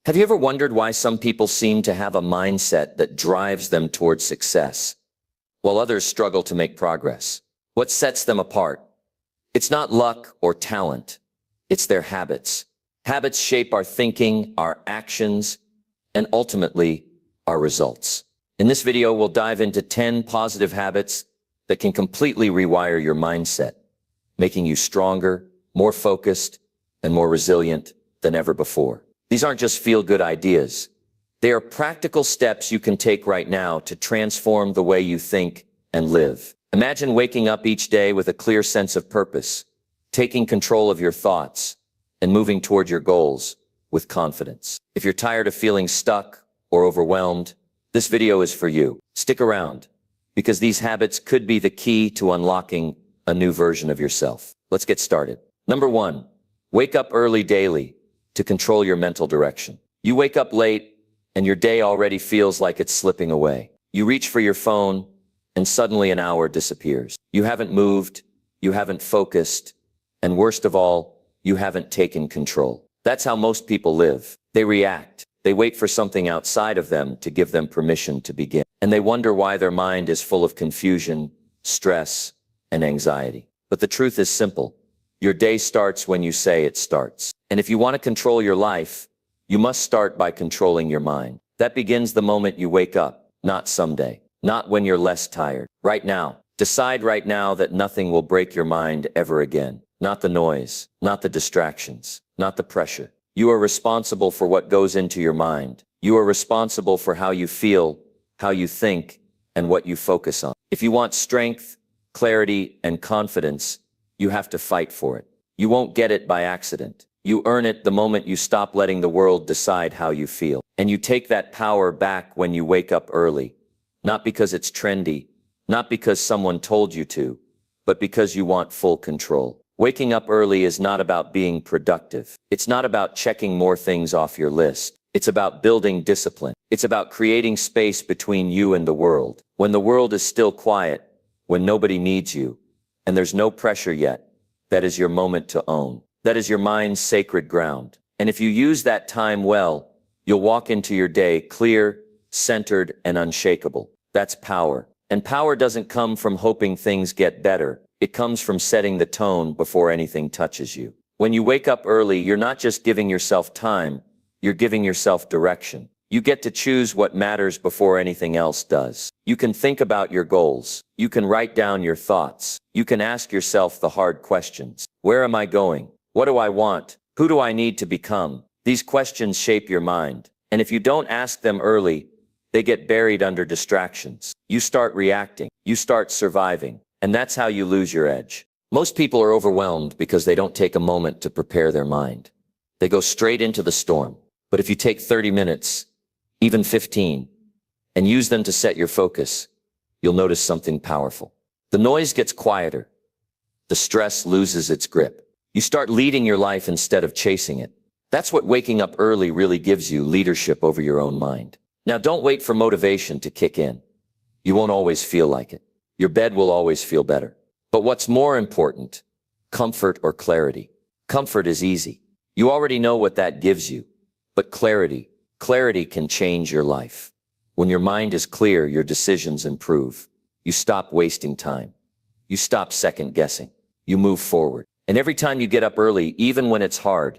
Have you ever wondered why some people seem to have a mindset that drives them towards success, while others struggle to make progress? What sets them apart? It's not luck or talent. It's their habits. Habits shape our thinking, our actions, and ultimately, our results. In this video, we'll dive into 10 positive habits that can completely rewire your mindset, making you stronger, more focused, and more resilient than ever before. These aren't just feel-good ideas. They are practical steps you can take right now to transform the way you think and live. Imagine waking up each day with a clear sense of purpose, taking control of your thoughts, and moving toward your goals with confidence. If you're tired of feeling stuck or overwhelmed, this video is for you. Stick around, because these habits could be the key to unlocking a new version of yourself. Let's get started. Number 1, wake up early daily to control your mental direction. You wake up late and your day already feels like it's slipping away. You reach for your phone and suddenly an hour disappears. You haven't moved, you haven't focused, and worst of all, you haven't taken control. That's how most people live. They react. They wait for something outside of them to give them permission to begin. And they wonder why their mind is full of confusion, stress, and anxiety. But the truth is simple. Your day starts when you say it starts. And if you want to control your life, you must start by controlling your mind. That begins the moment you wake up, not someday, not when you're less tired. Right now. Decide right now that nothing will break your mind ever again. Not the noise, not the distractions, not the pressure. You are responsible for what goes into your mind. You are responsible for how you feel, how you think, and what you focus on. If you want strength, clarity, and confidence, you have to fight for it. You won't get it by accident. You earn it the moment you stop letting the world decide how you feel. And you take that power back when you wake up early. Not because it's trendy, not because someone told you to, but because you want full control. Waking up early is not about being productive. It's not about checking more things off your list. It's about building discipline. It's about creating space between you and the world. When the world is still quiet, when nobody needs you, and there's no pressure yet, that is your moment to own. That is your mind's sacred ground. And if you use that time well, you'll walk into your day clear, centered, and unshakable. That's power. And power doesn't come from hoping things get better. It comes from setting the tone before anything touches you. When you wake up early, you're not just giving yourself time, you're giving yourself direction. You get to choose what matters before anything else does. You can think about your goals. You can write down your thoughts. You can ask yourself the hard questions. Where am I going? What do I want? Who do I need to become? These questions shape your mind. And if you don't ask them early, they get buried under distractions. You start reacting. You start surviving. And that's how you lose your edge. Most people are overwhelmed because they don't take a moment to prepare their mind. They go straight into the storm. But if you take 30 minutes, even 15, and use them to set your focus, you'll notice something powerful. The noise gets quieter. The stress loses its grip. You start leading your life instead of chasing it. That's what waking up early really gives you, leadership over your own mind. Now, don't wait for motivation to kick in. You won't always feel like it. Your bed will always feel better. But what's more important, comfort or clarity? Comfort is easy. You already know what that gives you. But clarity can change your life. When your mind is clear, your decisions improve. You stop wasting time. You stop second guessing. You move forward. And every time you get up early, even when it's hard,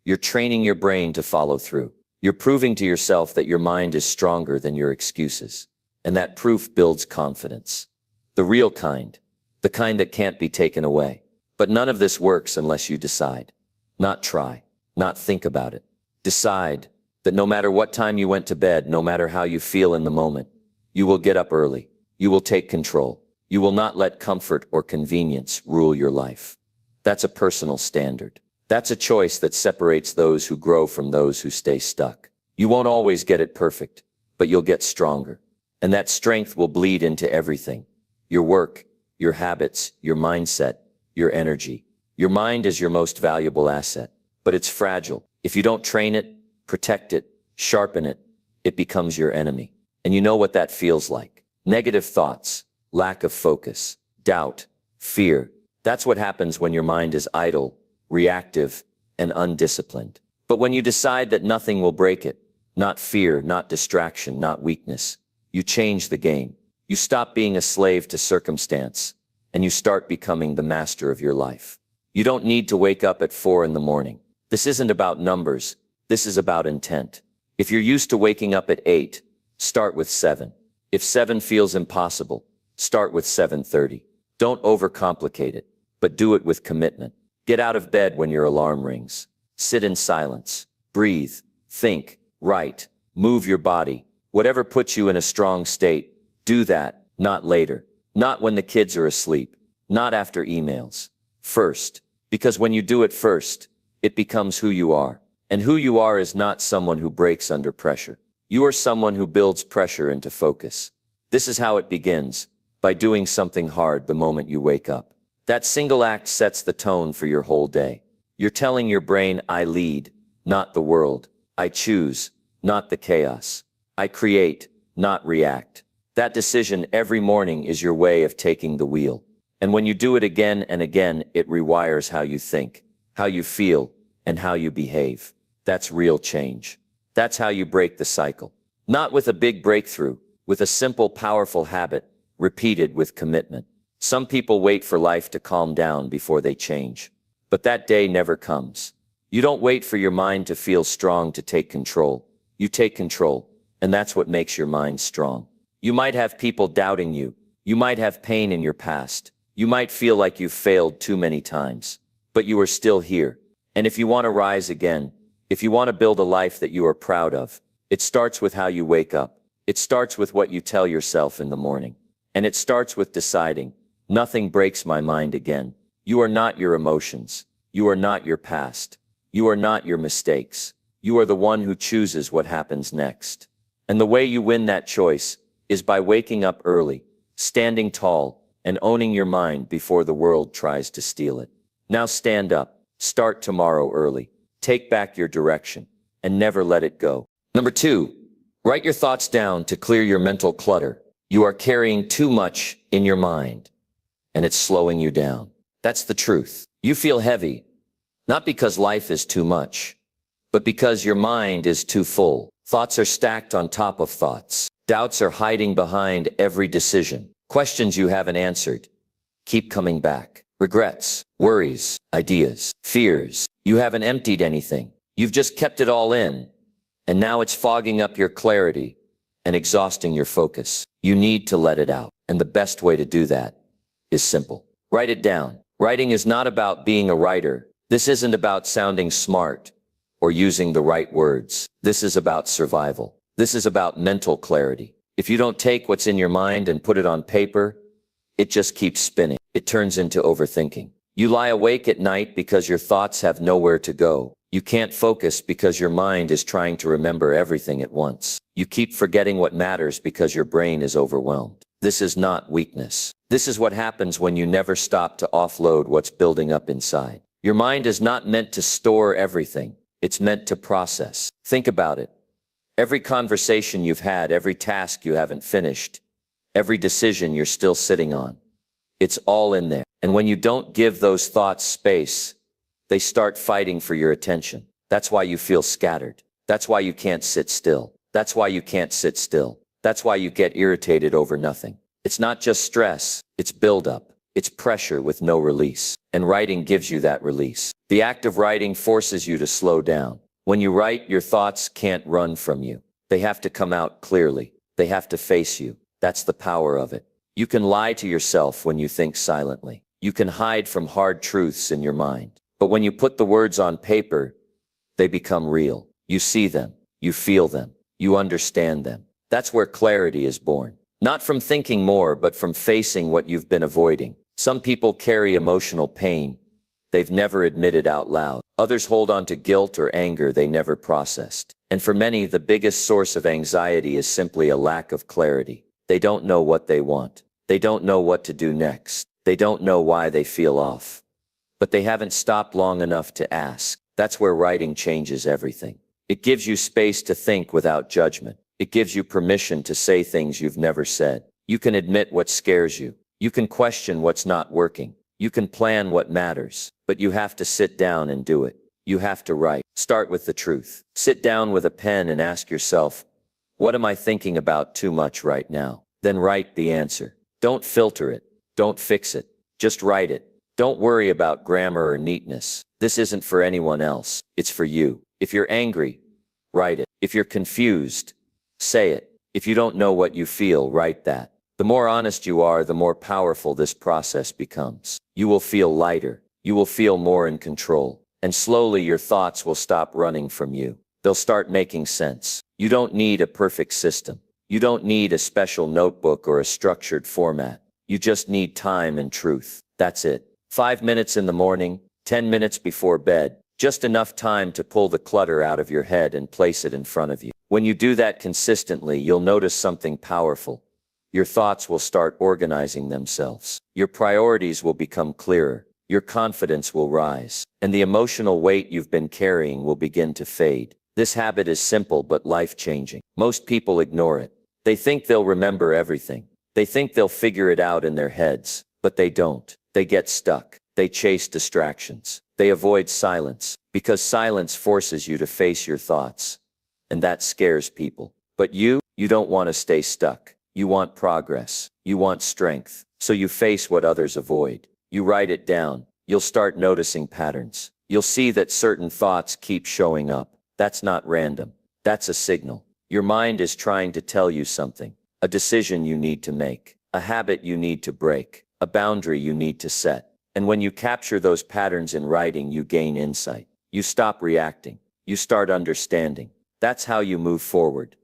you're training your brain to follow through. You're proving to yourself that your mind is stronger than your excuses. And that proof builds confidence. The real kind. The kind that can't be taken away. But none of this works unless you decide. Not try. Not think about it. Decide that no matter what time you went to bed, no matter how you feel in the moment, you will get up early. You will take control. You will not let comfort or convenience rule your life. That's a personal standard. That's a choice that separates those who grow from those who stay stuck. You won't always get it perfect, but you'll get stronger. And that strength will bleed into everything. Your work, your habits, your mindset, your energy. Your mind is your most valuable asset, but it's fragile. If you don't train it, protect it, sharpen it, it becomes your enemy. And you know what that feels like. Negative thoughts, lack of focus, doubt, fear. That's what happens when your mind is idle, reactive, and undisciplined. But when you decide that nothing will break it, not fear, not distraction, not weakness, you change the game. You stop being a slave to circumstance, and you start becoming the master of your life. You don't need to wake up at 4 in the morning. This isn't about numbers. This is about intent. If you're used to waking up at 8, start with 7. If 7 feels impossible, start with 7:30. Don't overcomplicate it, but do it with commitment. Get out of bed when your alarm rings. Sit in silence. Breathe. Think. Write. Move your body. Whatever puts you in a strong state, do that, not later. Not when the kids are asleep. Not after emails. First. Because when you do it first, it becomes who you are. And who you are is not someone who breaks under pressure. You are someone who builds pressure into focus. This is how it begins, by doing something hard the moment you wake up. That single act sets the tone for your whole day. You're telling your brain, I lead, not the world. I choose, not the chaos. I create, not react. That decision every morning is your way of taking the wheel. And when you do it again and again, it rewires how you think, how you feel, and how you behave. That's real change. That's how you break the cycle. Not with a big breakthrough, with a simple, powerful habit, repeated with commitment. Some people wait for life to calm down before they change. But that day never comes. You don't wait for your mind to feel strong to take control. You take control, and that's what makes your mind strong. You might have people doubting you. You might have pain in your past. You might feel like you've failed too many times. But you are still here. And if you want to rise again, if you want to build a life that you are proud of, it starts with how you wake up. It starts with what you tell yourself in the morning. And it starts with deciding, nothing breaks my mind again. You are not your emotions. You are not your past. You are not your mistakes. You are the one who chooses what happens next. And the way you win that choice is by waking up early, standing tall, and owning your mind before the world tries to steal it. Now stand up, start tomorrow early, take back your direction, and never let it go. Number 2, write your thoughts down to clear your mental clutter. You are carrying too much in your mind, and it's slowing you down. That's the truth. You feel heavy, not because life is too much, but because your mind is too full. Thoughts are stacked on top of thoughts. Doubts are hiding behind every decision. Questions you haven't answered keep coming back. Regrets, worries, ideas, fears. You haven't emptied anything. You've just kept it all in. And now it's fogging up your clarity and exhausting your focus. You need to let it out. And the best way to do that is simple. Write it down. Writing is not about being a writer. This isn't about sounding smart or using the right words. This is about survival. This is about mental clarity. If you don't take what's in your mind and put it on paper, it just keeps spinning. It turns into overthinking. You lie awake at night because your thoughts have nowhere to go. You can't focus because your mind is trying to remember everything at once. You keep forgetting what matters because your brain is overwhelmed. This is not weakness. This is what happens when you never stop to offload what's building up inside. Your mind is not meant to store everything. It's meant to process. Think about it. Every conversation you've had, every task you haven't finished, every decision you're still sitting on, it's all in there. And when you don't give those thoughts space, they start fighting for your attention. That's why you feel scattered. That's why you can't sit still. That's why you can't sit still. That's why you get irritated over nothing. It's not just stress, it's buildup. It's pressure with no release. And writing gives you that release. The act of writing forces you to slow down. When you write, your thoughts can't run from you. They have to come out clearly. They have to face you. That's the power of it. You can lie to yourself when you think silently. You can hide from hard truths in your mind. But when you put the words on paper, they become real. You see them. You feel them. You understand them. That's where clarity is born. Not from thinking more, but from facing what you've been avoiding. Some people carry emotional pain they've never admitted out loud. Others hold on to guilt or anger they never processed. And for many, the biggest source of anxiety is simply a lack of clarity. They don't know what they want. They don't know what to do next. They don't know why they feel off. But they haven't stopped long enough to ask. That's where writing changes everything. It gives you space to think without judgment. It gives you permission to say things you've never said. You can admit what scares you. You can question what's not working. You can plan what matters. But you have to sit down and do it. You have to write. Start with the truth. Sit down with a pen and ask yourself, what am I thinking about too much right now? Then write the answer. Don't filter it. Don't fix it. Just write it. Don't worry about grammar or neatness. This isn't for anyone else. It's for you. If you're angry, write it. If you're confused, say it. If you don't know what you feel, write that. The more honest you are, the more powerful this process becomes. You will feel lighter. You will feel more in control. And slowly your thoughts will stop running from you. They'll start making sense. You don't need a perfect system. You don't need a special notebook or a structured format. You just need time and truth. That's it. 5 minutes in the morning, 10 minutes before bed, just enough time to pull the clutter out of your head and place it in front of you. When you do that consistently, you'll notice something powerful. Your thoughts will start organizing themselves. Your priorities will become clearer. Your confidence will rise. And the emotional weight you've been carrying will begin to fade. This habit is simple but life-changing. Most people ignore it. They think they'll remember everything. They think they'll figure it out in their heads, but they don't. They get stuck. They chase distractions. They avoid silence, because silence forces you to face your thoughts. And that scares people. But you don't want to stay stuck. You want progress. You want strength. So you face what others avoid. You write it down. You'll start noticing patterns. You'll see that certain thoughts keep showing up. That's not random. That's a signal. Your mind is trying to tell you something. A decision you need to make. A habit you need to break. A boundary you need to set. And when you capture those patterns in writing, you gain insight. You stop reacting. You start understanding. That's how you move forward.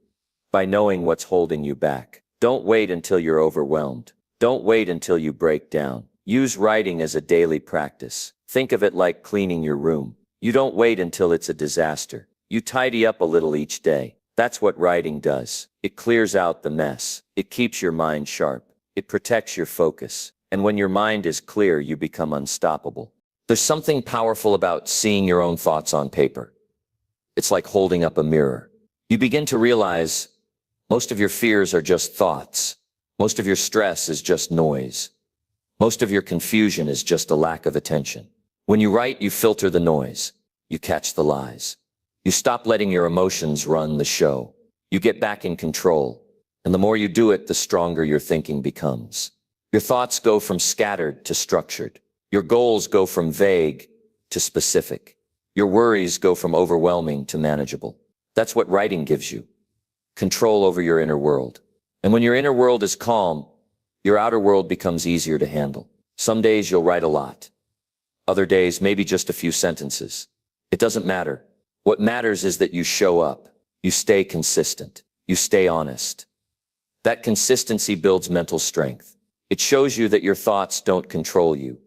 By knowing what's holding you back. Don't wait until you're overwhelmed. Don't wait until you break down. Use writing as a daily practice. Think of it like cleaning your room. You don't wait until it's a disaster. You tidy up a little each day. That's what writing does. It clears out the mess. It keeps your mind sharp. It protects your focus. And when your mind is clear, you become unstoppable. There's something powerful about seeing your own thoughts on paper. It's like holding up a mirror. You begin to realize most of your fears are just thoughts. Most of your stress is just noise. Most of your confusion is just a lack of attention. When you write, you filter the noise. You catch the lies. You stop letting your emotions run the show. You get back in control. And the more you do it, the stronger your thinking becomes. Your thoughts go from scattered to structured. Your goals go from vague to specific. Your worries go from overwhelming to manageable. That's what writing gives you. Control over your inner world. And when your inner world is calm, your outer world becomes easier to handle. Some days you'll write a lot. Other days, maybe just a few sentences. It doesn't matter. What matters is that you show up. You stay consistent. You stay honest. That consistency builds mental strength. It shows you that your thoughts don't control you.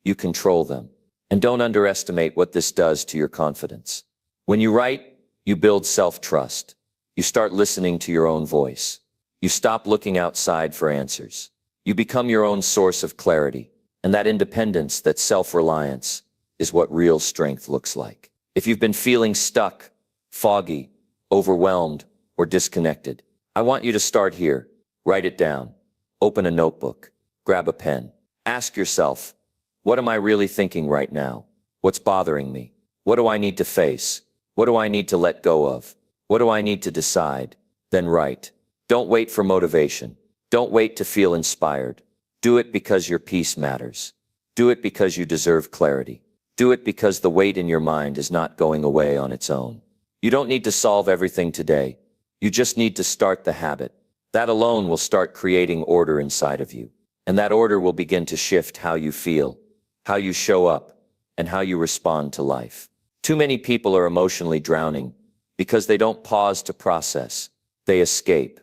You control them. And don't underestimate what this does to your confidence. When you write, you build self-trust. You start listening to your own voice. You stop looking outside for answers. You become your own source of clarity. And that independence, that self-reliance, is what real strength looks like. If you've been feeling stuck, foggy, overwhelmed, or disconnected, I want you to start here. Write it down. Open a notebook. Grab a pen. Ask yourself, what am I really thinking right now? What's bothering me? What do I need to face? What do I need to let go of? What do I need to decide? Then write. Don't wait for motivation. Don't wait to feel inspired. Do it because your peace matters. Do it because you deserve clarity. Do it because the weight in your mind is not going away on its own. You don't need to solve everything today. You just need to start the habit. That alone will start creating order inside of you. And that order will begin to shift how you feel, how you show up, and how you respond to life. Too many people are emotionally drowning because they don't pause to process. They escape.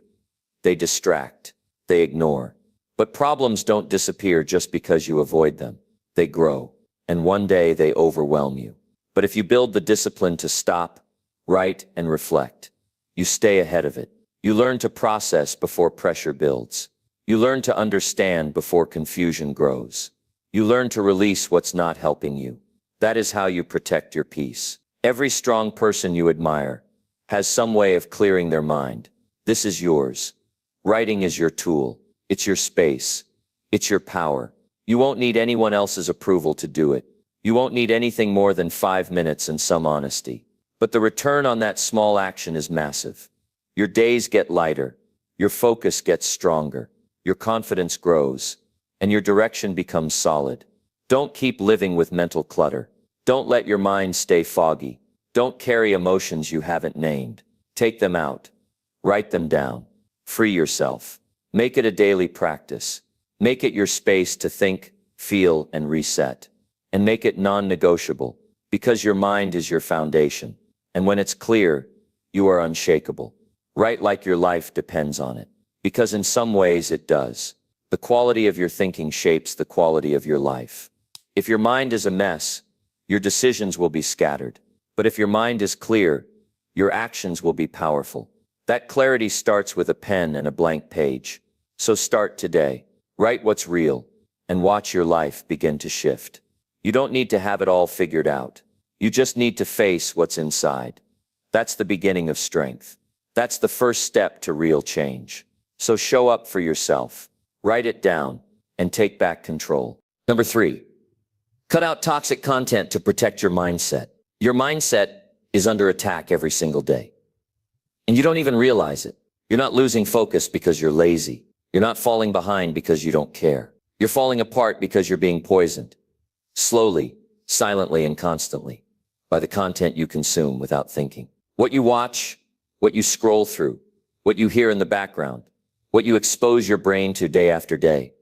They distract. They ignore. But problems don't disappear just because you avoid them. They grow. And one day they overwhelm you. But if you build the discipline to stop, write, and reflect, you stay ahead of it. You learn to process before pressure builds. You learn to understand before confusion grows. You learn to release what's not helping you. That is how you protect your peace. Every strong person you admire has some way of clearing their mind. This is yours. Writing is your tool. It's your space. It's your power. You won't need anyone else's approval to do it. You won't need anything more than 5 minutes and some honesty. But the return on that small action is massive. Your days get lighter, your focus gets stronger, your confidence grows, and your direction becomes solid. Don't keep living with mental clutter. Don't let your mind stay foggy. Don't carry emotions you haven't named. Take them out. Write them down. Free yourself. Make it a daily practice. Make it your space to think, feel, and reset. And make it non-negotiable, because your mind is your foundation. And when it's clear, you are unshakable. Write like your life depends on it, because in some ways it does. The quality of your thinking shapes the quality of your life. If your mind is a mess, your decisions will be scattered. But if your mind is clear, your actions will be powerful. That clarity starts with a pen and a blank page. So start today. Write what's real, and watch your life begin to shift. You don't need to have it all figured out. You just need to face what's inside. That's the beginning of strength. That's the first step to real change. So show up for yourself. Write it down, and take back control. Number 3. Cut out toxic content to protect your mindset. Your mindset is under attack every single day. And you don't even realize it. You're not losing focus because you're lazy. You're not falling behind because you don't care. You're falling apart because you're being poisoned. Slowly, silently, and constantly, by the content you consume without thinking. What you watch, what you scroll through, what you hear in the background, what you expose your brain to day after day.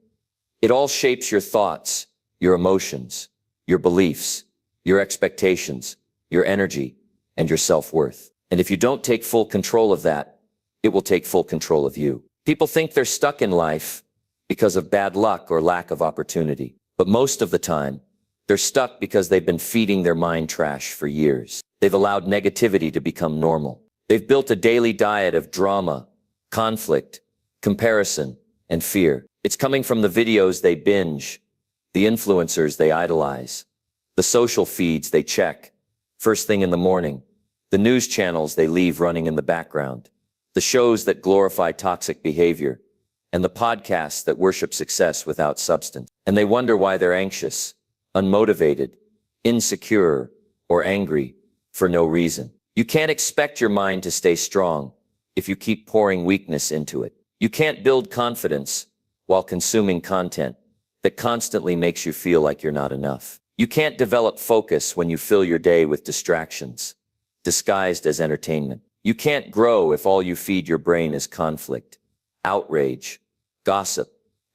It all shapes your thoughts, your emotions, your beliefs, your expectations, your energy, and your self-worth. And if you don't take full control of that, it will take full control of you. People think they're stuck in life because of bad luck or lack of opportunity. But most of the time, they're stuck because they've been feeding their mind trash for years. They've allowed negativity to become normal. They've built a daily diet of drama, conflict, comparison, and fear. It's coming from the videos they binge, the influencers they idolize, the social feeds they check first thing in the morning, the news channels they leave running in the background, the shows that glorify toxic behavior, and the podcasts that worship success without substance. And they wonder why they're anxious, unmotivated, insecure, or angry for no reason. You can't expect your mind to stay strong if you keep pouring weakness into it. You can't build confidence while consuming content that constantly makes you feel like you're not enough. You can't develop focus when you fill your day with distractions, disguised as entertainment. You can't grow if all you feed your brain is conflict, outrage, gossip,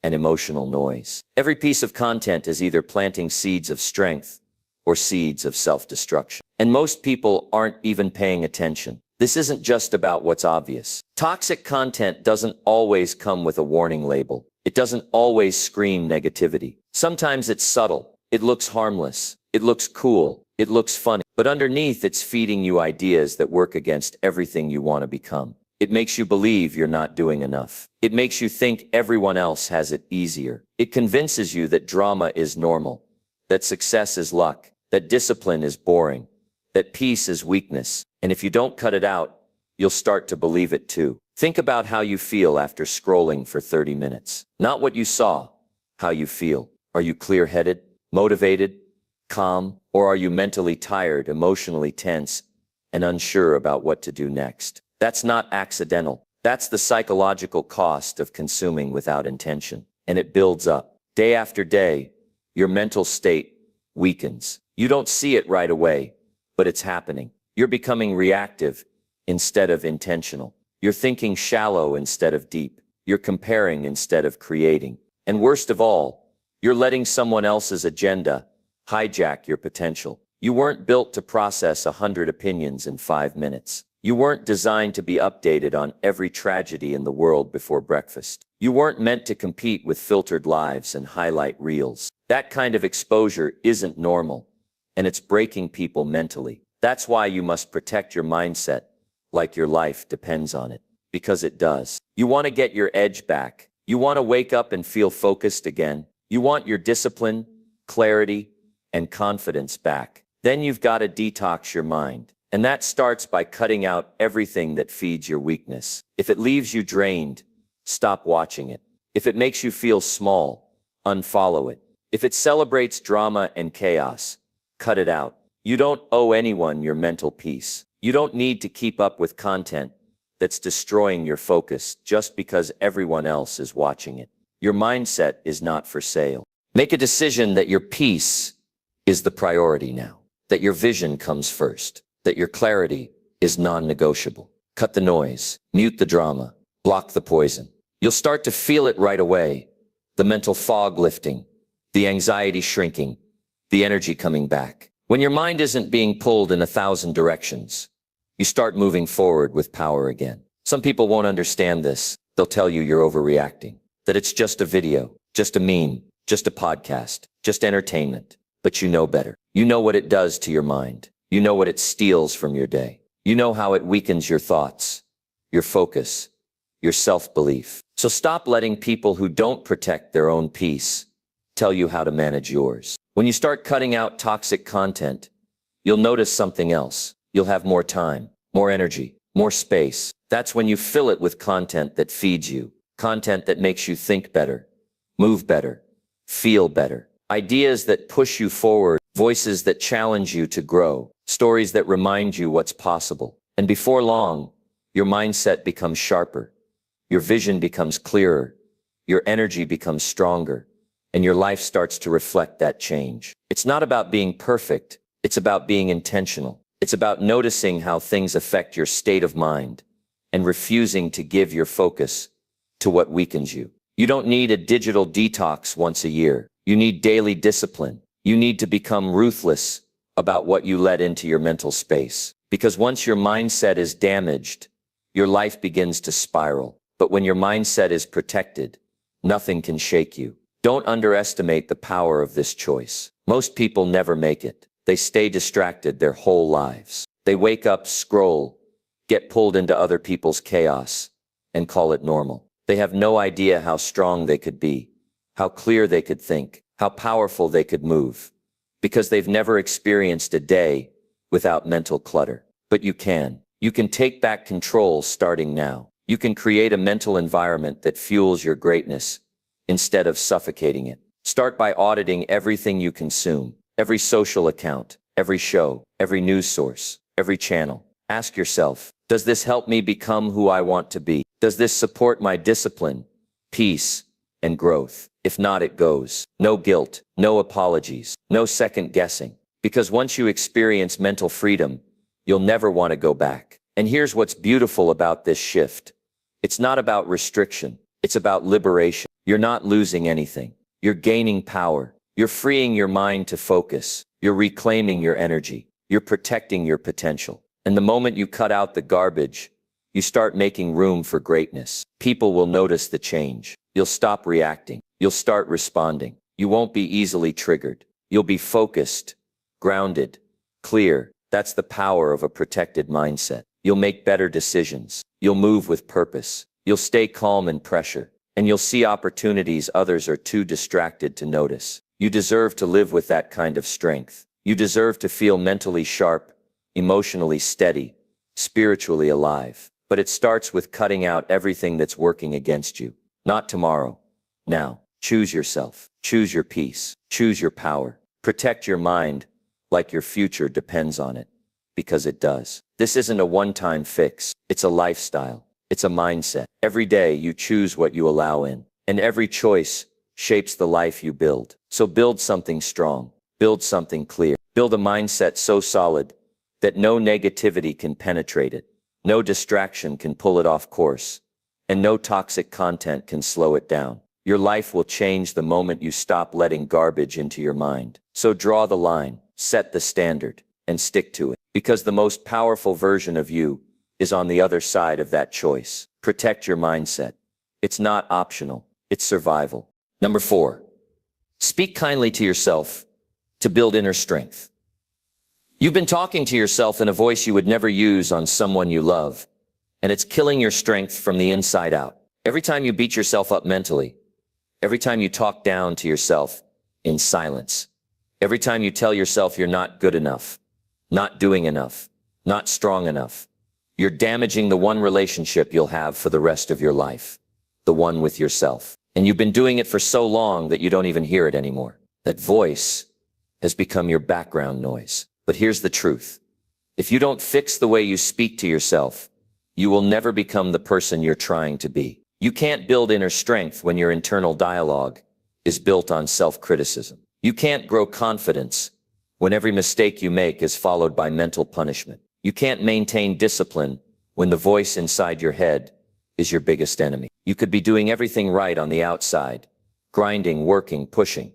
and emotional noise. Every piece of content is either planting seeds of strength or seeds of self-destruction. And most people aren't even paying attention. This isn't just about what's obvious. Toxic content doesn't always come with a warning label. It doesn't always scream negativity. Sometimes it's subtle. It looks harmless. It looks cool. It looks funny. But underneath, it's feeding you ideas that work against everything you want to become. It makes you believe you're not doing enough. It makes you think everyone else has it easier. It convinces you that drama is normal, that success is luck, that discipline is boring, that peace is weakness. And if you don't cut it out, you'll start to believe it too. Think about how you feel after scrolling for 30 minutes. Not what you saw, how you feel. Are you clear-headed, motivated, calm, or are you mentally tired, emotionally tense, and unsure about what to do next? That's not accidental. That's the psychological cost of consuming without intention. And it builds up. Day after day, your mental state weakens. You don't see it right away, but it's happening. You're becoming reactive instead of intentional. You're thinking shallow instead of deep. You're comparing instead of creating. And worst of all, you're letting someone else's agenda hijack your potential. You weren't built to process 100 opinions in 5 minutes. You weren't designed to be updated on every tragedy in the world before breakfast. You weren't meant to compete with filtered lives and highlight reels. That kind of exposure isn't normal, and it's breaking people mentally. That's why you must protect your mindset like your life depends on it, because it does. You want to get your edge back. You want to wake up and feel focused again. You want your discipline, clarity, and confidence back. Then you've got to detox your mind. And that starts by cutting out everything that feeds your weakness. If it leaves you drained, stop watching it. If it makes you feel small, unfollow it. If it celebrates drama and chaos, Cut it out. You don't owe anyone your mental peace. You don't need to keep up with content that's destroying your focus just because everyone else is watching it. Your mindset is not for sale. Make a decision that your peace is the priority now, that your vision comes first, that your clarity is non-negotiable. Cut the noise, mute the drama, block the poison. You'll start to feel it right away. The mental fog lifting, the anxiety shrinking, the energy coming back. When your mind isn't being pulled in 1,000 directions, you start moving forward with power again. Some people won't understand this. They'll tell you you're overreacting, that it's just a video, just a meme, just a podcast, just entertainment. But you know better. You know what it does to your mind. You know what it steals from your day. You know how it weakens your thoughts, your focus, your self-belief. So stop letting people who don't protect their own peace tell you how to manage yours. When you start cutting out toxic content, you'll notice something else. You'll have more time, more energy, more space. That's when you fill it with content that feeds you, content that makes you think better, move better, feel better. Ideas that push you forward, voices that challenge you to grow, stories that remind you what's possible. And before long, your mindset becomes sharper, your vision becomes clearer, your energy becomes stronger, and your life starts to reflect that change. It's not about being perfect, it's about being intentional. It's about noticing how things affect your state of mind and refusing to give your focus to what weakens you. You don't need a digital detox once a year. You need daily discipline. You need to become ruthless about what you let into your mental space. Because once your mindset is damaged, your life begins to spiral. But when your mindset is protected, nothing can shake you. Don't underestimate the power of this choice. Most people never make it. They stay distracted their whole lives. They wake up, scroll, get pulled into other people's chaos, and call it normal. They have no idea how strong they could be, how clear they could think, how powerful they could move, because they've never experienced a day without mental clutter. But you can. You can take back control starting now. You can create a mental environment that fuels your greatness instead of suffocating it. Start by auditing everything you consume. Every social account, every show, every news source, every channel. Ask yourself, does this help me become who I want to be? Does this support my discipline, peace, and growth? If not, it goes. No guilt, no apologies, no second guessing. Because once you experience mental freedom, you'll never want to go back. And here's what's beautiful about this shift. It's not about restriction. It's about liberation. You're not losing anything. You're gaining power. You're freeing your mind to focus. You're reclaiming your energy. You're protecting your potential. And the moment you cut out the garbage, you start making room for greatness. People will notice the change. You'll stop reacting. You'll start responding. You won't be easily triggered. You'll be focused, grounded, clear. That's the power of a protected mindset. You'll make better decisions. You'll move with purpose. You'll stay calm in pressure. And you'll see opportunities others are too distracted to notice. You deserve to live with that kind of strength. You deserve to feel mentally sharp, emotionally steady, spiritually alive. But it starts with cutting out everything that's working against you. Not tomorrow. Now. Choose yourself. Choose your peace. Choose your power. Protect your mind like your future depends on it. Because it does. This isn't a one-time fix. It's a lifestyle. It's a mindset. Every day you choose what you allow in. And every choice shapes the life you build. So build something strong. Build something clear. Build a mindset so solid that no negativity can penetrate it. No distraction can pull it off course. And no toxic content can slow it down. Your life will change the moment you stop letting garbage into your mind. So draw the line, set the standard, and stick to it. Because the most powerful version of you is on the other side of that choice. Protect your mindset. It's not optional. It's survival. Number 4, speak kindly to yourself to build inner strength. You've been talking to yourself in a voice you would never use on someone you love, and it's killing your strength from the inside out. Every time you beat yourself up mentally, every time you talk down to yourself in silence, every time you tell yourself you're not good enough, not doing enough, not strong enough, you're damaging the one relationship you'll have for the rest of your life, the one with yourself. And you've been doing it for so long that you don't even hear it anymore. That voice, has become your background noise. But here's the truth. If you don't fix the way you speak to yourself, you will never become the person you're trying to be. You can't build inner strength when your internal dialogue is built on self-criticism. You can't grow confidence when every mistake you make is followed by mental punishment. You can't maintain discipline when the voice inside your head is your biggest enemy. You could be doing everything right on the outside, grinding, working, pushing.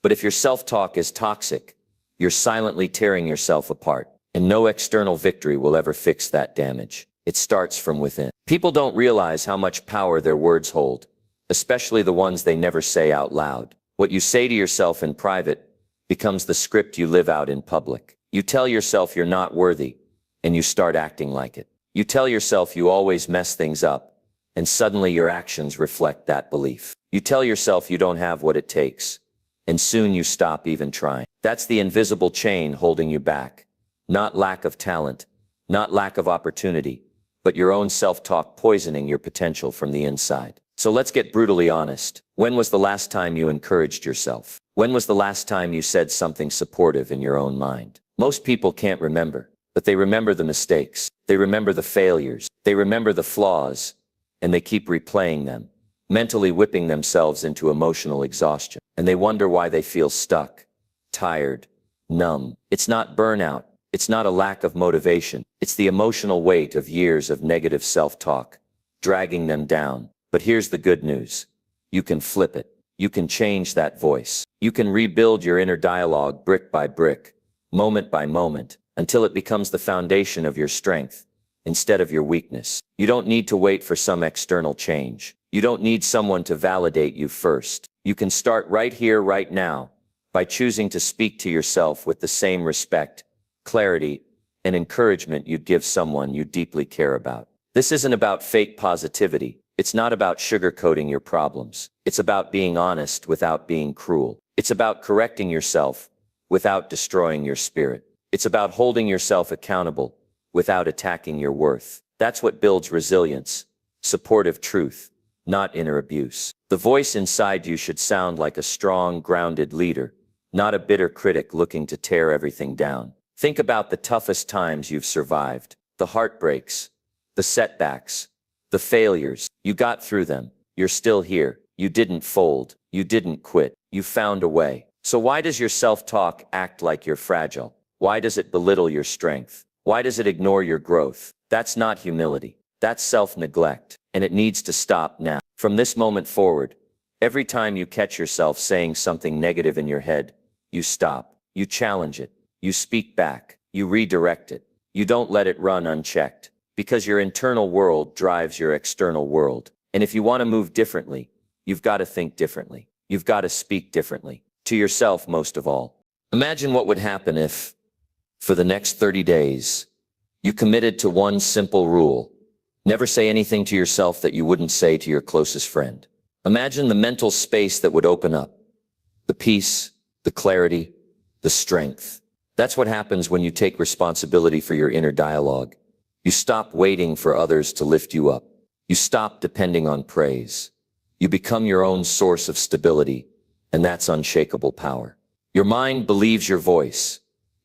But if your self-talk is toxic, you're silently tearing yourself apart, and no external victory will ever fix that damage. It starts from within. People don't realize how much power their words hold, especially the ones they never say out loud. What you say to yourself in private becomes the script you live out in public. You tell yourself you're not worthy, and you start acting like it. You tell yourself you always mess things up, and suddenly your actions reflect that belief. You tell yourself you don't have what it takes, and soon you stop even trying. That's the invisible chain holding you back. Not lack of talent, not lack of opportunity, but your own self-talk poisoning your potential from the inside. So let's get brutally honest. When was the last time you encouraged yourself? When was the last time you said something supportive in your own mind? Most people can't remember, but they remember the mistakes. They remember the failures. They remember the flaws, and they keep replaying them, mentally whipping themselves into emotional exhaustion. And they wonder why they feel stuck, tired, numb. It's not burnout. It's not a lack of motivation. It's the emotional weight of years of negative self-talk, dragging them down. But here's the good news. You can flip it. You can change that voice. You can rebuild your inner dialogue brick by brick, moment by moment, until it becomes the foundation of your strength instead of your weakness. You don't need to wait for some external change. You don't need someone to validate you first. You can start right here, right now, by choosing to speak to yourself with the same respect, clarity, and encouragement you'd give someone you deeply care about. This isn't about fake positivity. It's not about sugarcoating your problems. It's about being honest without being cruel. It's about correcting yourself without destroying your spirit. It's about holding yourself accountable without attacking your worth. That's what builds resilience, supportive truth, not inner abuse. The voice inside you should sound like a strong, grounded leader, not a bitter critic looking to tear everything down. Think about the toughest times you've survived, the heartbreaks, the setbacks, the failures. You got through them. You're still here. You didn't fold. You didn't quit. You found a way. So why does your self-talk act like you're fragile? Why does it belittle your strength? Why does it ignore your growth? That's not humility. That's self-neglect. And it needs to stop now. From this moment forward, every time you catch yourself saying something negative in your head, you stop. You challenge it. You speak back. You redirect it. You don't let it run unchecked. Because your internal world drives your external world. And if you want to move differently, you've got to think differently. You've got to speak differently. To yourself most of all. Imagine what would happen if, for the next 30 days, you committed to one simple rule. Never say anything to yourself that you wouldn't say to your closest friend. Imagine the mental space that would open up. The peace, the clarity, the strength. That's what happens when you take responsibility for your inner dialogue. You stop waiting for others to lift you up. You stop depending on praise. You become your own source of stability, and that's unshakable power. Your mind believes your voice.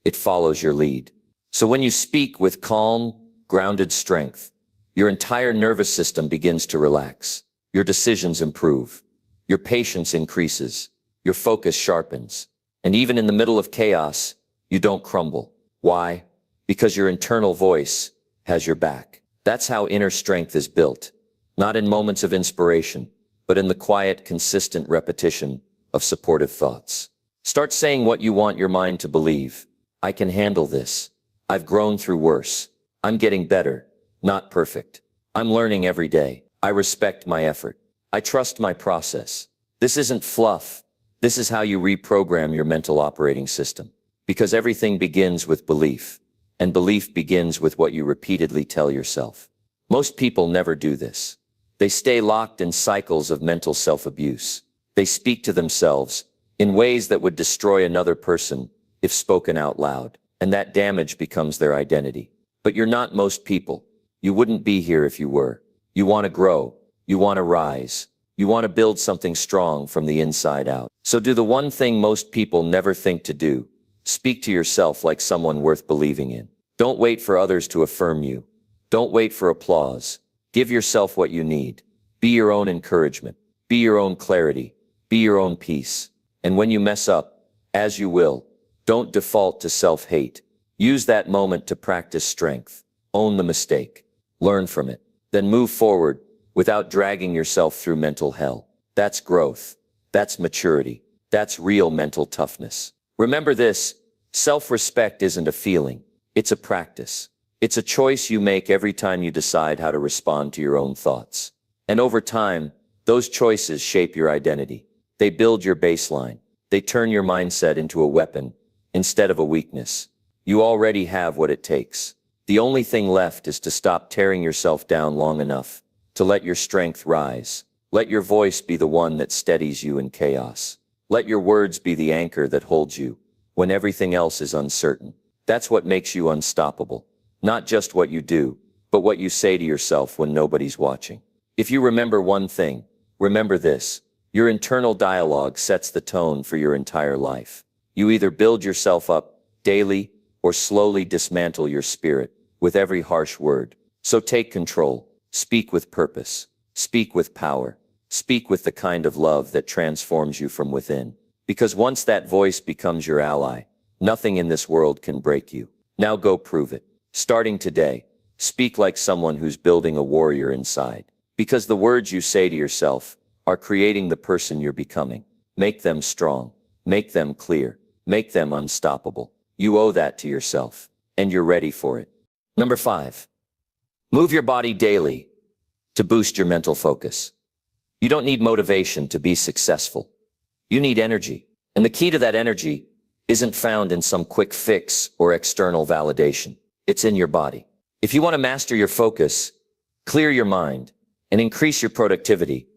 It follows your lead. So when you speak with calm, grounded strength, your entire nervous system begins to relax. Your decisions improve. Your patience increases. Your focus sharpens. And even in the middle of chaos, you don't crumble. Why? Because your internal voice has your back. That's how inner strength is built. Not in moments of inspiration, but in the quiet, consistent repetition of supportive thoughts. Start saying what you want your mind to believe. I can handle this. I've grown through worse. I'm getting better, not perfect. I'm learning every day. I respect my effort. I trust my process. This isn't fluff. This is how you reprogram your mental operating system. Because everything begins with belief. And belief begins with what you repeatedly tell yourself. Most people never do this. They stay locked in cycles of mental self-abuse. They speak to themselves in ways that would destroy another person if spoken out loud. And that damage becomes their identity. But you're not most people. You wouldn't be here if you were. You want to grow. You want to rise. You want to build something strong from the inside out. So do the one thing most people never think to do. Speak to yourself like someone worth believing in. Don't wait for others to affirm you. Don't wait for applause. Give yourself what you need. Be your own encouragement. Be your own clarity. Be your own peace. And when you mess up, as you will, don't default to self-hate. Use that moment to practice strength. Own the mistake. Learn from it. Then move forward without dragging yourself through mental hell. That's growth. That's maturity. That's real mental toughness. Remember this, self-respect isn't a feeling. It's a practice. It's a choice you make every time you decide how to respond to your own thoughts. And over time, those choices shape your identity. They build your baseline. They turn your mindset into a weapon instead of a weakness. You already have what it takes. The only thing left is to stop tearing yourself down long enough to let your strength rise. Let your voice be the one that steadies you in chaos. Let your words be the anchor that holds you when everything else is uncertain. That's what makes you unstoppable. Not just what you do, but what you say to yourself when nobody's watching. If you remember one thing, remember this. Your internal dialogue sets the tone for your entire life. You either build yourself up daily or slowly dismantle your spirit with every harsh word. So take control. Speak with purpose. Speak with power. Speak with the kind of love that transforms you from within. Because once that voice becomes your ally, nothing in this world can break you. Now go prove it. Starting today, speak like someone who's building a warrior inside. Because the words you say to yourself are creating the person you're becoming. Make them strong. Make them clear. Make them unstoppable. You owe that to yourself, and you're ready for it. Number 5. Move your body daily to boost your mental focus. You don't need motivation to be successful. You need energy. And the key to that energy isn't found in some quick fix or external validation. It's in your body. If you want to master your focus, clear your mind, and increase your productivity,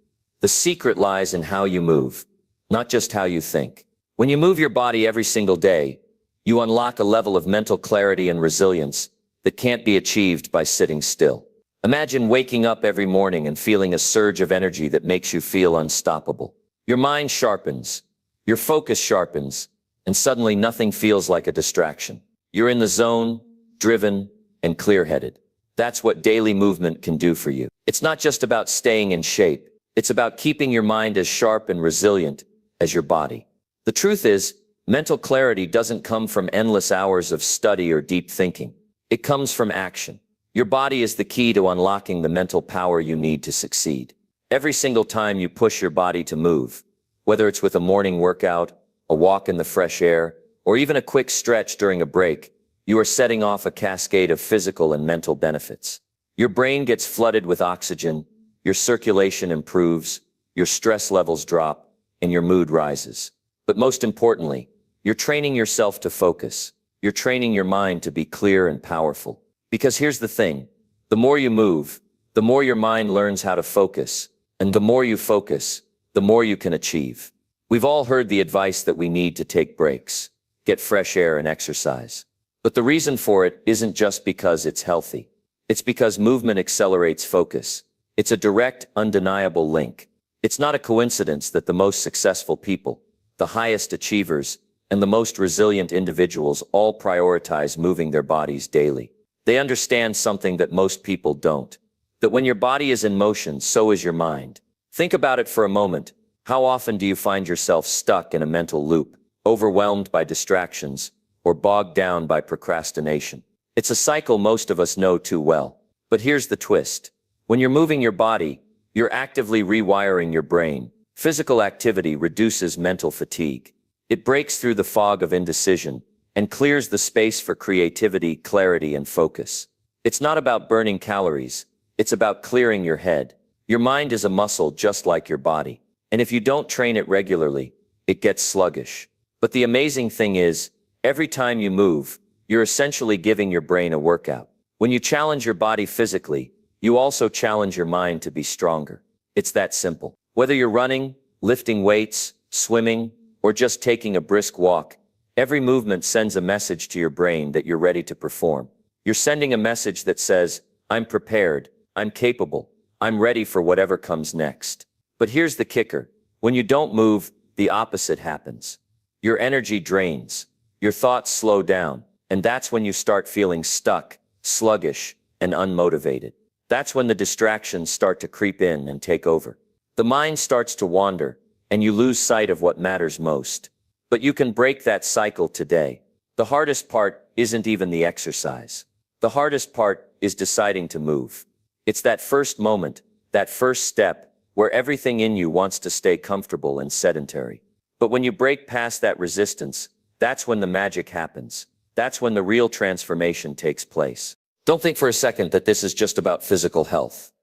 the secret lies in how you move, not just how you think. When you move your body every single day, you unlock a level of mental clarity and resilience that can't be achieved by sitting still. Imagine waking up every morning and feeling a surge of energy that makes you feel unstoppable. Your mind sharpens, your focus sharpens, and suddenly nothing feels like a distraction. You're in the zone, driven, and clear-headed. That's what daily movement can do for you. It's not just about staying in shape. It's about keeping your mind as sharp and resilient as your body. The truth is, mental clarity doesn't come from endless hours of study or deep thinking. It comes from action. Your body is the key to unlocking the mental power you need to succeed. Every single time you push your body to move, whether it's with a morning workout, a walk in the fresh air, or even a quick stretch during a break, you are setting off a cascade of physical and mental benefits. Your brain gets flooded with oxygen, your circulation improves, your stress levels drop, and your mood rises. But most importantly, you're training yourself to focus. You're training your mind to be clear and powerful. Because here's the thing, the more you move, the more your mind learns how to focus, and the more you focus, the more you can achieve. We've all heard the advice that we need to take breaks, get fresh air and exercise. But the reason for it isn't just because it's healthy. It's because movement accelerates focus. It's a direct, undeniable link. It's not a coincidence that the most successful people, the highest achievers, and the most resilient individuals all prioritize moving their bodies daily. They understand something that most people don't. That when your body is in motion, so is your mind. Think about it for a moment. How often do you find yourself stuck in a mental loop, overwhelmed by distractions, or bogged down by procrastination? It's a cycle most of us know too well. But here's the twist. When you're moving your body, you're actively rewiring your brain. Physical activity reduces mental fatigue. It breaks through the fog of indecision and clears the space for creativity, clarity, and focus. It's not about burning calories. It's about clearing your head. Your mind is a muscle just like your body. And if you don't train it regularly, it gets sluggish. But the amazing thing is, every time you move, you're essentially giving your brain a workout. When you challenge your body physically, you also challenge your mind to be stronger. It's that simple. Whether you're running, lifting weights, swimming, or just taking a brisk walk, every movement sends a message to your brain that you're ready to perform. You're sending a message that says, I'm prepared, I'm capable, I'm ready for whatever comes next. But here's the kicker. When you don't move, the opposite happens. Your energy drains. your thoughts slow down, and that's when you start feeling stuck, sluggish, and unmotivated. That's when the distractions start to creep in and take over. The mind starts to wander, and you lose sight of what matters most. But you can break that cycle today. The hardest part isn't even the exercise. The hardest part is deciding to move. It's that first moment, that first step, where everything in you wants to stay comfortable and sedentary. But when you break past that resistance, that's when the magic happens. That's when the real transformation takes place. Don't think for a second that this is just about physical health.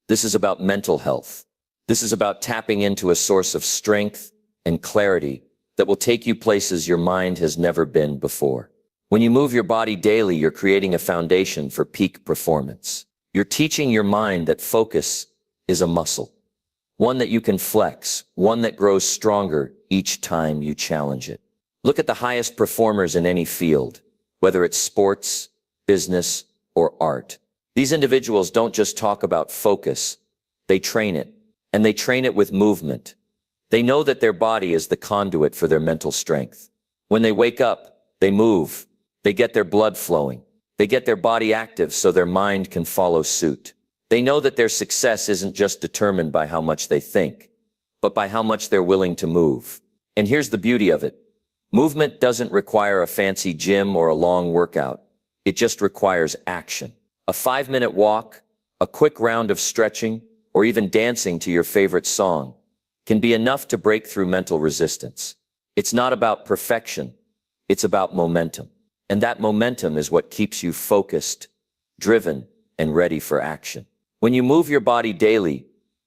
This is about mental health. This is about tapping into a source of strength and clarity that will take you places your mind has never been before. When you move your body daily, you're creating a foundation for peak performance. You're teaching your mind that focus is a muscle, one that you can flex, one that grows stronger each time you challenge it. Look at the highest performers in any field, whether it's sports, business, or art. These individuals don't just talk about focus, they train it, and they train it with movement. They know that their body is the conduit for their mental strength. When they wake up, they move, they get their blood flowing, they get their body active so their mind can follow suit. They know that their success isn't just determined by how much they think, but by how much they're willing to move. And here's the beauty of it. Movement doesn't require a fancy gym or a long workout. It just requires action. A 5-minute walk, a quick round of stretching, or even dancing to your favorite song can be enough to break through mental resistance. It's not about perfection. It's about momentum. And that momentum is what keeps you focused, driven, and ready for action. When you move your body daily,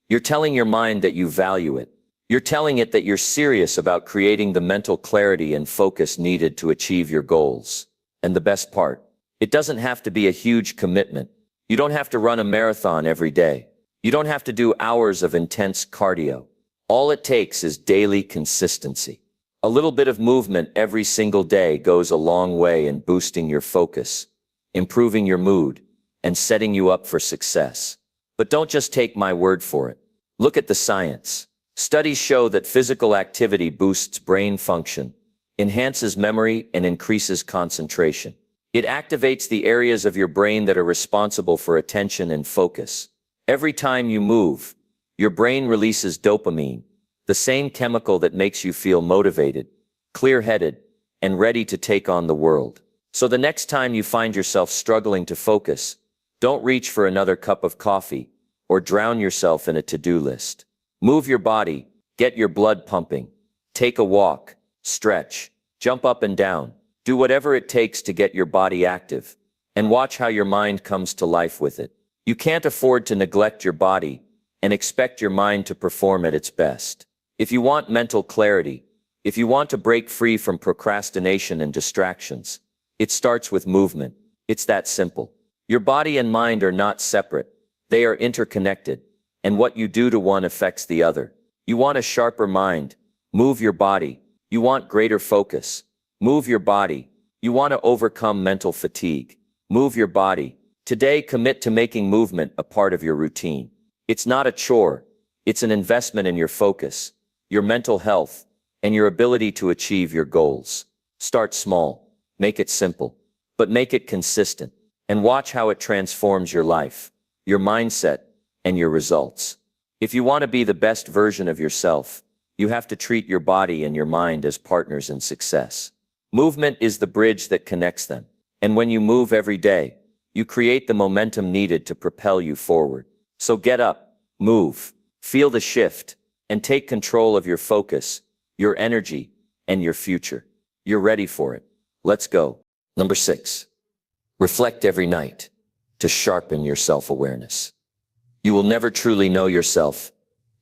you're telling your mind that you value it. You're telling it that you're serious about creating the mental clarity and focus needed to achieve your goals. And the best part, it doesn't have to be a huge commitment. You don't have to run a marathon every day. You don't have to do hours of intense cardio. All it takes is daily consistency. A little bit of movement every single day goes a long way in boosting your focus, improving your mood, and setting you up for success. But don't just take my word for it. Look at the science. Studies show that physical activity boosts brain function, enhances memory, and increases concentration. It activates the areas of your brain that are responsible for attention and focus. Every time you move, your brain releases dopamine, the same chemical that makes you feel motivated, clear-headed, and ready to take on the world. So the next time you find yourself struggling to focus, don't reach for another cup of coffee or drown yourself in a to-do list. Move your body, get your blood pumping, take a walk, stretch, jump up and down, do whatever it takes to get your body active, and watch how your mind comes to life with it. You can't afford to neglect your body and expect your mind to perform at its best. If you want mental clarity, if you want to break free from procrastination and distractions, it starts with movement. It's that simple. Your body and mind are not separate. They are interconnected, and what you do to one affects the other. You want a sharper mind? Move your body. You want greater focus? Move your body. You want to overcome mental fatigue? Move your body. Today, commit to making movement a part of your routine. It's not a chore. It's an investment in your focus, your mental health, and your ability to achieve your goals. Start small. Make it simple. But make it consistent. And watch how it transforms your life, your mindset, and your results. If you want to be the best version of yourself, you have to treat your body and your mind as partners in success. Movement is the bridge that connects them. And when you move every day, you create the momentum needed to propel you forward. So get up, move, feel the shift, and take control of your focus, your energy, and your future. You're ready for it. Let's go. Number 6. Reflect every night to sharpen your self-awareness. You will never truly know yourself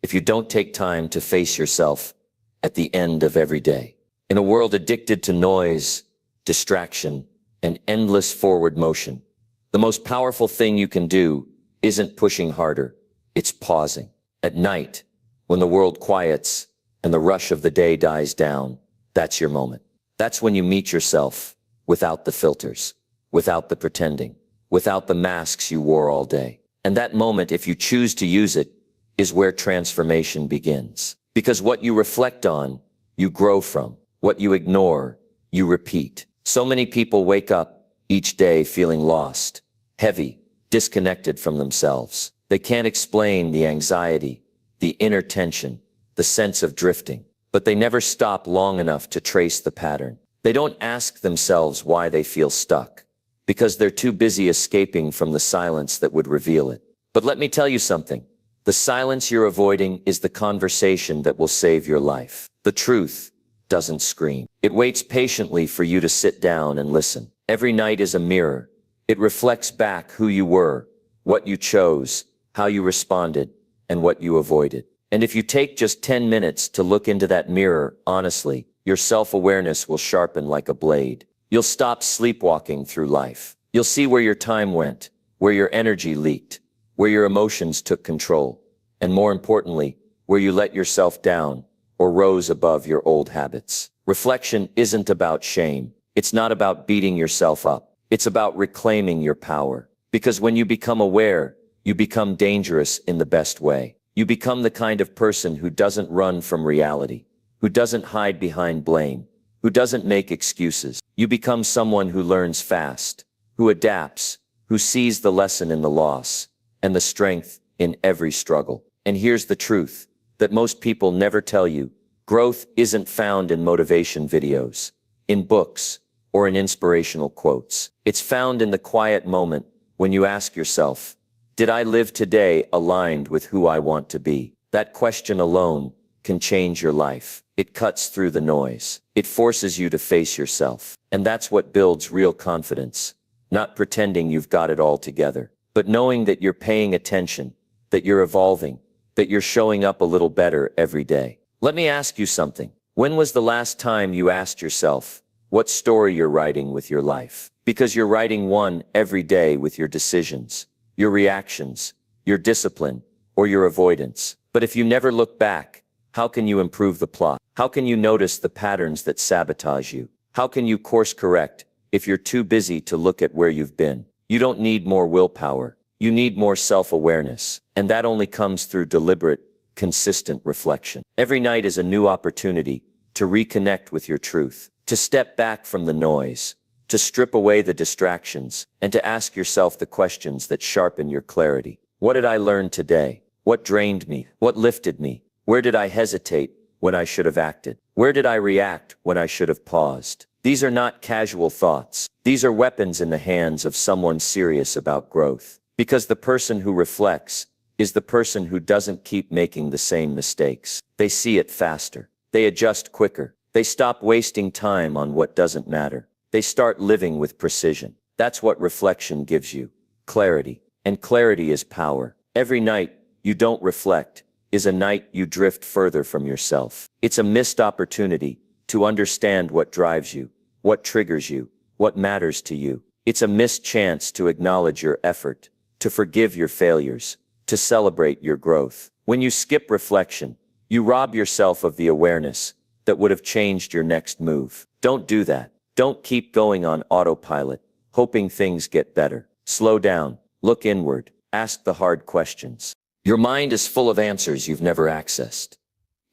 if you don't take time to face yourself at the end of every day. In a world addicted to noise, distraction, and endless forward motion, the most powerful thing you can do isn't pushing harder, it's pausing. At night, when the world quiets and the rush of the day dies down, that's your moment. That's when you meet yourself without the filters, without the pretending, without the masks you wore all day. And that moment, if you choose to use it, is where transformation begins. Because what you reflect on, you grow from. What you ignore, you repeat. So many people wake up each day feeling lost, heavy, disconnected from themselves. They can't explain the anxiety, the inner tension, the sense of drifting, but they never stop long enough to trace the pattern. They don't ask themselves why they feel stuck, because they're too busy escaping from the silence that would reveal it. But let me tell you something. The silence you're avoiding is the conversation that will save your life. The truth doesn't scream. It waits patiently for you to sit down and listen. Every night is a mirror. It reflects back who you were, what you chose, how you responded, and what you avoided. And if you take just 10 minutes to look into that mirror honestly, your self-awareness will sharpen like a blade. You'll stop sleepwalking through life. You'll see where your time went, where your energy leaked, where your emotions took control, and more importantly, where you let yourself down or rose above your old habits. Reflection isn't about shame. It's not about beating yourself up. It's about reclaiming your power. Because when you become aware, you become dangerous in the best way. You become the kind of person who doesn't run from reality, who doesn't hide behind blame, who doesn't make excuses. You become someone who learns fast, who adapts, who sees the lesson in the loss and the strength in every struggle. And here's the truth that most people never tell you. Growth isn't found in motivation videos, in books, or in inspirational quotes. It's found in the quiet moment when you ask yourself, did I live today aligned with who I want to be? That question alone can change your life. It cuts through the noise. It forces you to face yourself. And that's what builds real confidence. Not pretending you've got it all together, but knowing that you're paying attention, that you're evolving, that you're showing up a little better every day. Let me ask you something. When was the last time you asked yourself what story you're writing with your life? Because you're writing one every day with your decisions, your reactions, your discipline, or your avoidance. But if you never look back, how can you improve the plot? How can you notice the patterns that sabotage you? How can you course correct if you're too busy to look at where you've been? You don't need more willpower. You need more self-awareness. And that only comes through deliberate, consistent reflection. Every night is a new opportunity to reconnect with your truth, to step back from the noise, to strip away the distractions, and to ask yourself the questions that sharpen your clarity. What did I learn today? What drained me? What lifted me? Where did I hesitate when I should have acted? Where did I react when I should have paused? These are not casual thoughts. These are weapons in the hands of someone serious about growth. Because the person who reflects is the person who doesn't keep making the same mistakes. They see it faster. They adjust quicker. They stop wasting time on what doesn't matter. They start living with precision. That's what reflection gives you. Clarity. And clarity is power. Every night you don't reflect is a night you drift further from yourself. It's a missed opportunity to understand what drives you, what triggers you, what matters to you. It's a missed chance to acknowledge your effort, to forgive your failures, to celebrate your growth. When you skip reflection, you rob yourself of the awareness that would have changed your next move. Don't do that. Don't keep going on autopilot, hoping things get better. Slow down, look inward, ask the hard questions. Your mind is full of answers you've never accessed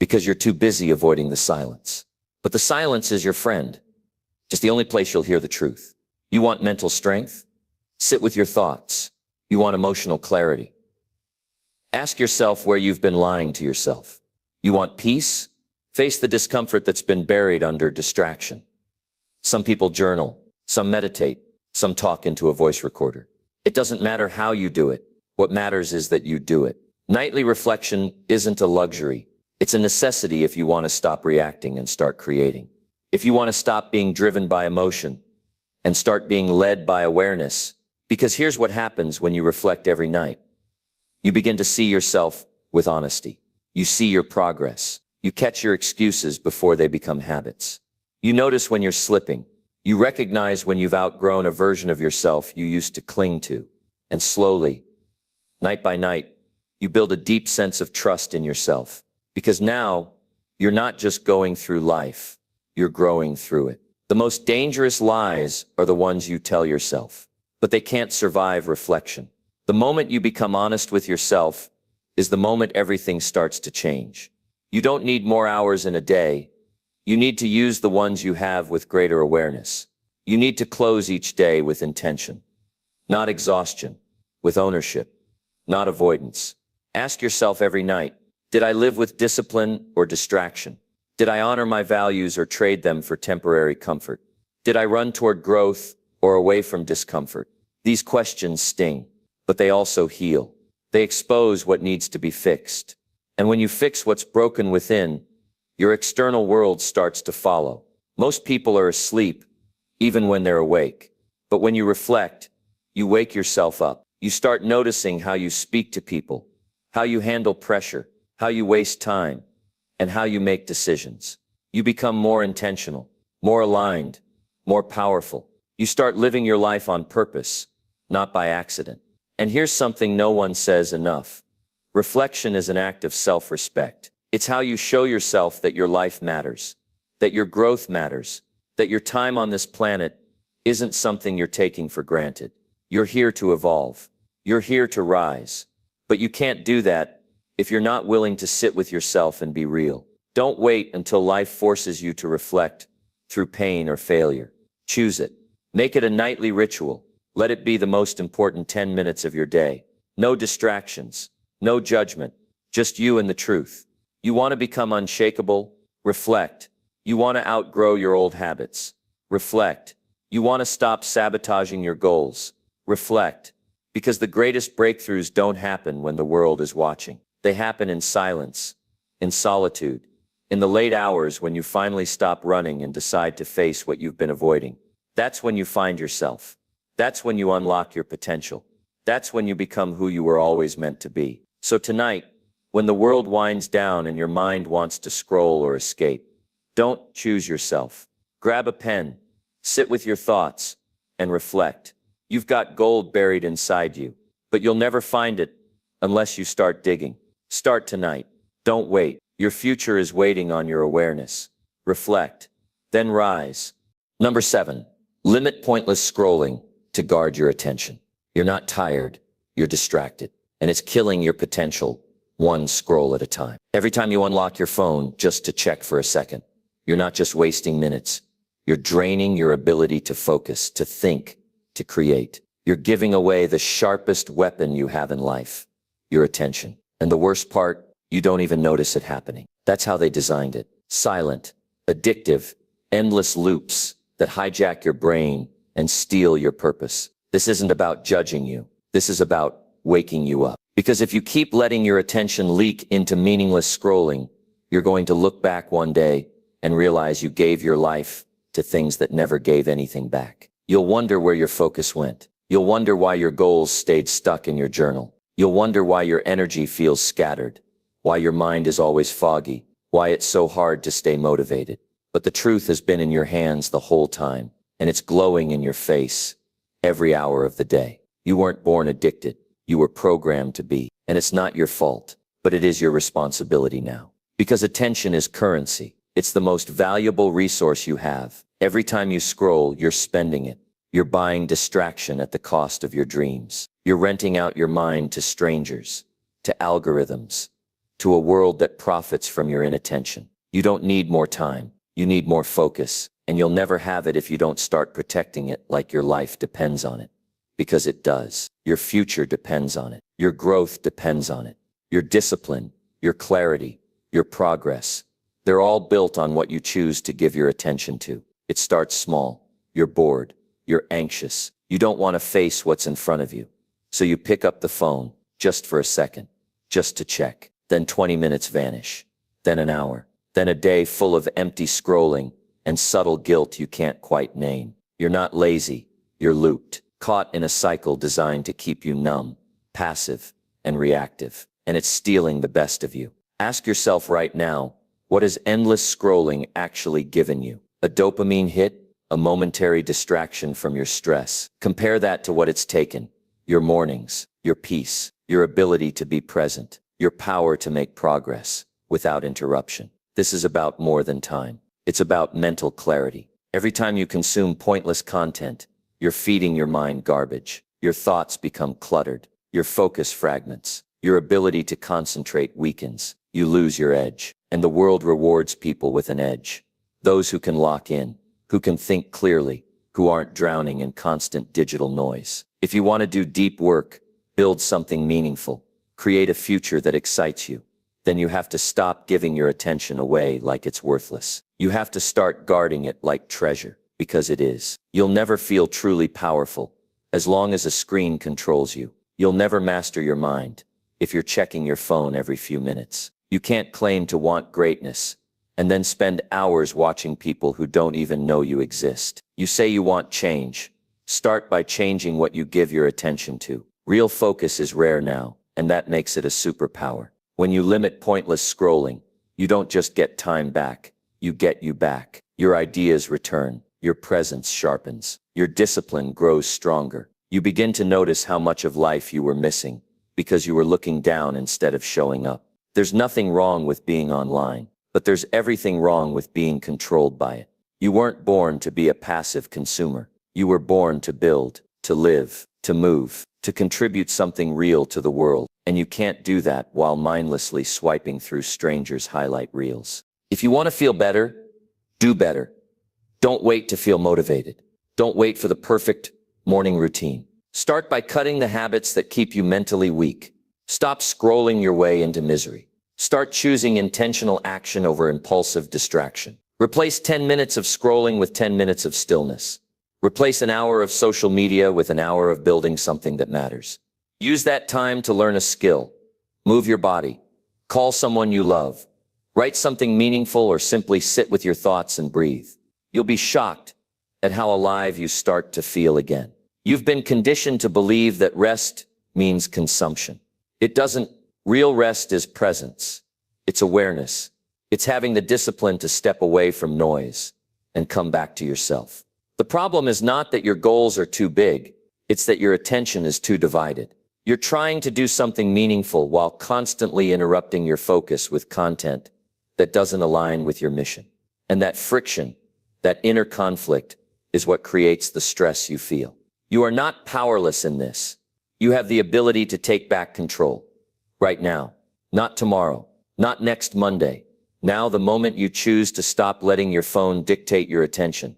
because you're too busy avoiding the silence. But the silence is your friend. Just the only place you'll hear the truth. You want mental strength? Sit with your thoughts. You want emotional clarity? Ask yourself where you've been lying to yourself. You want peace? Face the discomfort that's been buried under distraction. Some people journal, some meditate, some talk into a voice recorder. It doesn't matter how you do it. What matters is that you do it. Nightly reflection isn't a luxury. It's a necessity if you want to stop reacting and start creating. If you want to stop being driven by emotion and start being led by awareness. Because here's what happens when you reflect every night. You begin to see yourself with honesty. You see your progress. You catch your excuses before they become habits. You notice when you're slipping. You recognize when you've outgrown a version of yourself you used to cling to. And slowly, night by night, you build a deep sense of trust in yourself. Because now, you're not just going through life, you're growing through it. The most dangerous lies are the ones you tell yourself, but they can't survive reflection. The moment you become honest with yourself is the moment everything starts to change. You don't need more hours in a day. You need to use the ones you have with greater awareness. You need to close each day with intention, not exhaustion, with ownership, not avoidance. Ask yourself every night, did I live with discipline or distraction? Did I honor my values or trade them for temporary comfort? Did I run toward growth or away from discomfort? These questions sting, but they also heal. They expose what needs to be fixed. And when you fix what's broken within, your external world starts to follow. Most people are asleep, even when they're awake. But when you reflect, you wake yourself up. You start noticing how you speak to people, how you handle pressure, how you waste time, and how you make decisions. You become more intentional, more aligned, more powerful. You start living your life on purpose, not by accident. And here's something no one says enough. Reflection is an act of self-respect. It's how you show yourself that your life matters, that your growth matters, that your time on this planet isn't something you're taking for granted. You're here to evolve. You're here to rise. But you can't do that if you're not willing to sit with yourself and be real. Don't wait until life forces you to reflect through pain or failure. Choose it. Make it a nightly ritual. Let it be the most important 10 minutes of your day. No distractions, no judgment, just you and the truth. You want to become unshakable? Reflect. You want to outgrow your old habits? Reflect. You want to stop sabotaging your goals? Reflect. Because the greatest breakthroughs don't happen when the world is watching. They happen in silence, in solitude, in the late hours when you finally stop running and decide to face what you've been avoiding. That's when you find yourself. That's when you unlock your potential. That's when you become who you were always meant to be. So tonight, when the world winds down and your mind wants to scroll or escape, don't choose yourself. Grab a pen, sit with your thoughts, and reflect. You've got gold buried inside you, but you'll never find it unless you start digging. Start tonight. Don't wait. Your future is waiting on your awareness. Reflect, then rise. Number 7, limit pointless scrolling to guard your attention. You're not tired, you're distracted, and it's killing your potential one scroll at a time. Every time you unlock your phone just to check for a second, you're not just wasting minutes. You're draining your ability to focus, to think, to create. You're giving away the sharpest weapon you have in life, your attention. And the worst part, you don't even notice it happening. That's how they designed it. Silent, addictive, endless loops that hijack your brain and steal your purpose. This isn't about judging you. This is about waking you up. Because if you keep letting your attention leak into meaningless scrolling, you're going to look back one day and realize you gave your life to things that never gave anything back. You'll wonder where your focus went. You'll wonder why your goals stayed stuck in your journal. You'll wonder why your energy feels scattered, why your mind is always foggy, why it's so hard to stay motivated. But the truth has been in your hands the whole time, and it's glowing in your face every hour of the day. You weren't born addicted. You were programmed to be. And it's not your fault, but it is your responsibility now. Because attention is currency. It's the most valuable resource you have. Every time you scroll, you're spending it. You're buying distraction at the cost of your dreams. You're renting out your mind to strangers, to algorithms, to a world that profits from your inattention. You don't need more time. You need more focus. And you'll never have it if you don't start protecting it like your life depends on it. Because it does. Your future depends on it. Your growth depends on it. Your discipline, your clarity, your progress. They're all built on what you choose to give your attention to. It starts small. You're bored. You're anxious. You don't want to face what's in front of you. So you pick up the phone, just for a second, just to check. Then 20 minutes vanish. Then an hour. Then a day full of empty scrolling and subtle guilt you can't quite name. You're not lazy. You're looped. Caught in a cycle designed to keep you numb, passive, and reactive. And it's stealing the best of you. Ask yourself right now, what has endless scrolling actually given you? A dopamine hit? A momentary distraction from your stress? Compare that to what it's taken. Your mornings, your peace, your ability to be present, your power to make progress without interruption. This is about more than time. It's about mental clarity. Every time you consume pointless content, you're feeding your mind garbage. Your thoughts become cluttered. Your focus fragments. Your ability to concentrate weakens. You lose your edge. And the world rewards people with an edge, Those who can lock in, who can think clearly, who aren't drowning in constant digital noise. If you want to do deep work, build something meaningful, create a future that excites you, then you have to stop giving your attention away like it's worthless. You have to start guarding it like treasure, because it is. You'll never feel truly powerful as long as a screen controls you. You'll never master your mind if you're checking your phone every few minutes. You can't claim to want greatness and then spend hours watching people who don't even know you exist. You say you want change. Start by changing what you give your attention to. Real focus is rare now, and that makes it a superpower. When you limit pointless scrolling, you don't just get time back, you get you back. Your ideas return, your presence sharpens, your discipline grows stronger. You begin to notice how much of life you were missing because you were looking down instead of showing up. There's nothing wrong with being online, but there's everything wrong with being controlled by it. You weren't born to be a passive consumer. You were born to build, to live, to move, to contribute something real to the world. And you can't do that while mindlessly swiping through strangers' highlight reels. If you want to feel better, do better. Don't wait to feel motivated. Don't wait for the perfect morning routine. Start by cutting the habits that keep you mentally weak. Stop scrolling your way into misery. Start choosing intentional action over impulsive distraction. Replace 10 minutes of scrolling with 10 minutes of stillness. Replace an hour of social media with an hour of building something that matters. Use that time to learn a skill. Move your body. Call someone you love. Write something meaningful or simply sit with your thoughts and breathe. You'll be shocked at how alive you start to feel again. You've been conditioned to believe that rest means consumption. It doesn't. Real rest is presence. It's awareness. It's having the discipline to step away from noise and come back to yourself. The problem is not that your goals are too big. It's that your attention is too divided. You're trying to do something meaningful while constantly interrupting your focus with content that doesn't align with your mission. And that friction, that inner conflict, is what creates the stress you feel. You are not powerless in this. You have the ability to take back control. Right now. Not tomorrow. Not next Monday. Now, the moment you choose to stop letting your phone dictate your attention,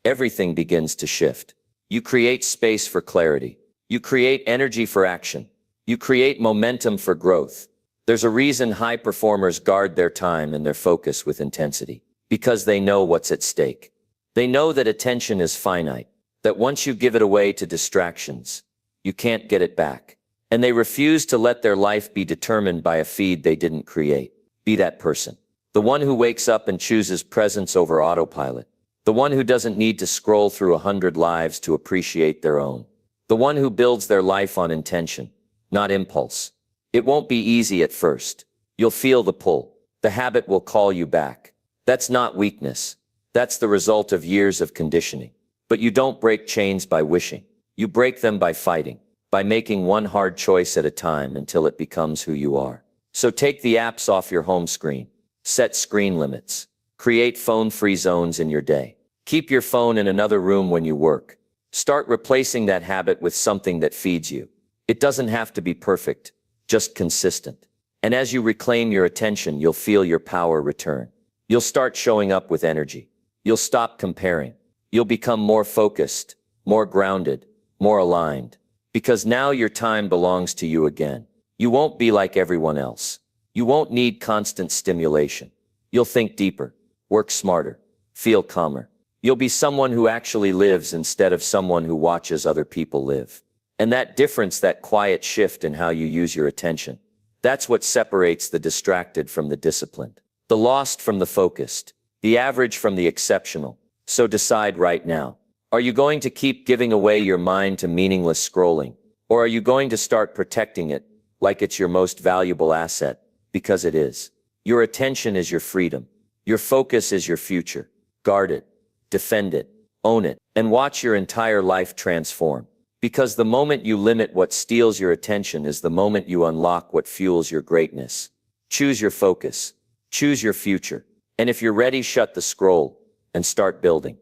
everything begins to shift. You create space for clarity. You create energy for action. You create momentum for growth. There's a reason high performers guard their time and their focus with intensity. Because they know what's at stake. They know that attention is finite. That once you give it away to distractions, you can't get it back. And they refuse to let their life be determined by a feed they didn't create. Be that person. The one who wakes up and chooses presence over autopilot. The one who doesn't need to scroll through 100 lives to appreciate their own. The one who builds their life on intention, not impulse. It won't be easy at first. You'll feel the pull. The habit will call you back. That's not weakness. That's the result of years of conditioning. But you don't break chains by wishing. You break them by fighting. By making one hard choice at a time until it becomes who you are. So take the apps off your home screen. Set screen limits. Create phone-free zones in your day. Keep your phone in another room when you work. Start replacing that habit with something that feeds you. It doesn't have to be perfect, just consistent. And as you reclaim your attention, you'll feel your power return. You'll start showing up with energy. You'll stop comparing. You'll become more focused, more grounded, more aligned. Because now your time belongs to you again. You won't be like everyone else. You won't need constant stimulation. You'll think deeper, work smarter, feel calmer. You'll be someone who actually lives instead of someone who watches other people live. And that difference, that quiet shift in how you use your attention, that's what separates the distracted from the disciplined, the lost from the focused, the average from the exceptional. So decide right now. Are you going to keep giving away your mind to meaningless scrolling? Or are you going to start protecting it like it's your most valuable asset? Because it is. Your attention is your freedom. Your focus is your future. Guard it, defend it, own it, and watch your entire life transform. Because the moment you limit what steals your attention is the moment you unlock what fuels your greatness. Choose your focus. Choose your future. And if you're ready, shut the scroll and start building.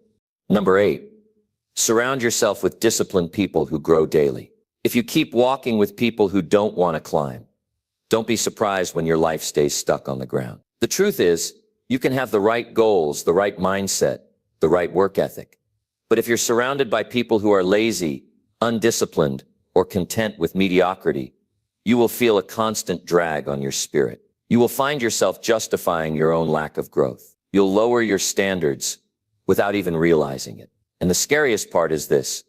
Number 8. Surround yourself with disciplined people who grow daily. If you keep walking with people who don't want to climb, don't be surprised when your life stays stuck on the ground. The truth is, You can have the right goals, the right mindset, the right work ethic. But if you're surrounded by people who are lazy, undisciplined, or content with mediocrity, you will feel a constant drag on your spirit. You will find yourself justifying your own lack of growth. You'll lower your standards without even realizing it. And the scariest part is this: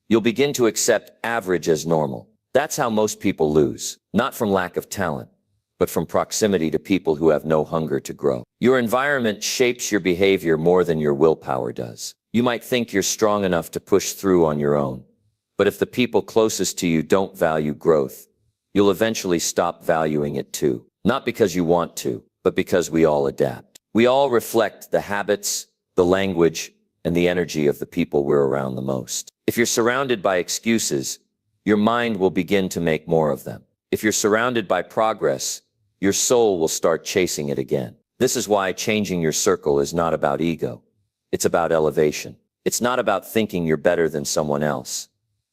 you'll begin to accept average as normal. That's how most people lose, not from lack of talent, but from proximity to people who have no hunger to grow. Your environment shapes your behavior more than your willpower does. You might think you're strong enough to push through on your own, but if the people closest to you don't value growth, you'll eventually stop valuing it too. Not because you want to, but because we all adapt. We all reflect the habits, the language, and the energy of the people we're around the most. If you're surrounded by excuses, your mind will begin to make more of them. If you're surrounded by progress, your soul will start chasing it again. This is why changing your circle is not about ego. It's about elevation. It's not about thinking you're better than someone else.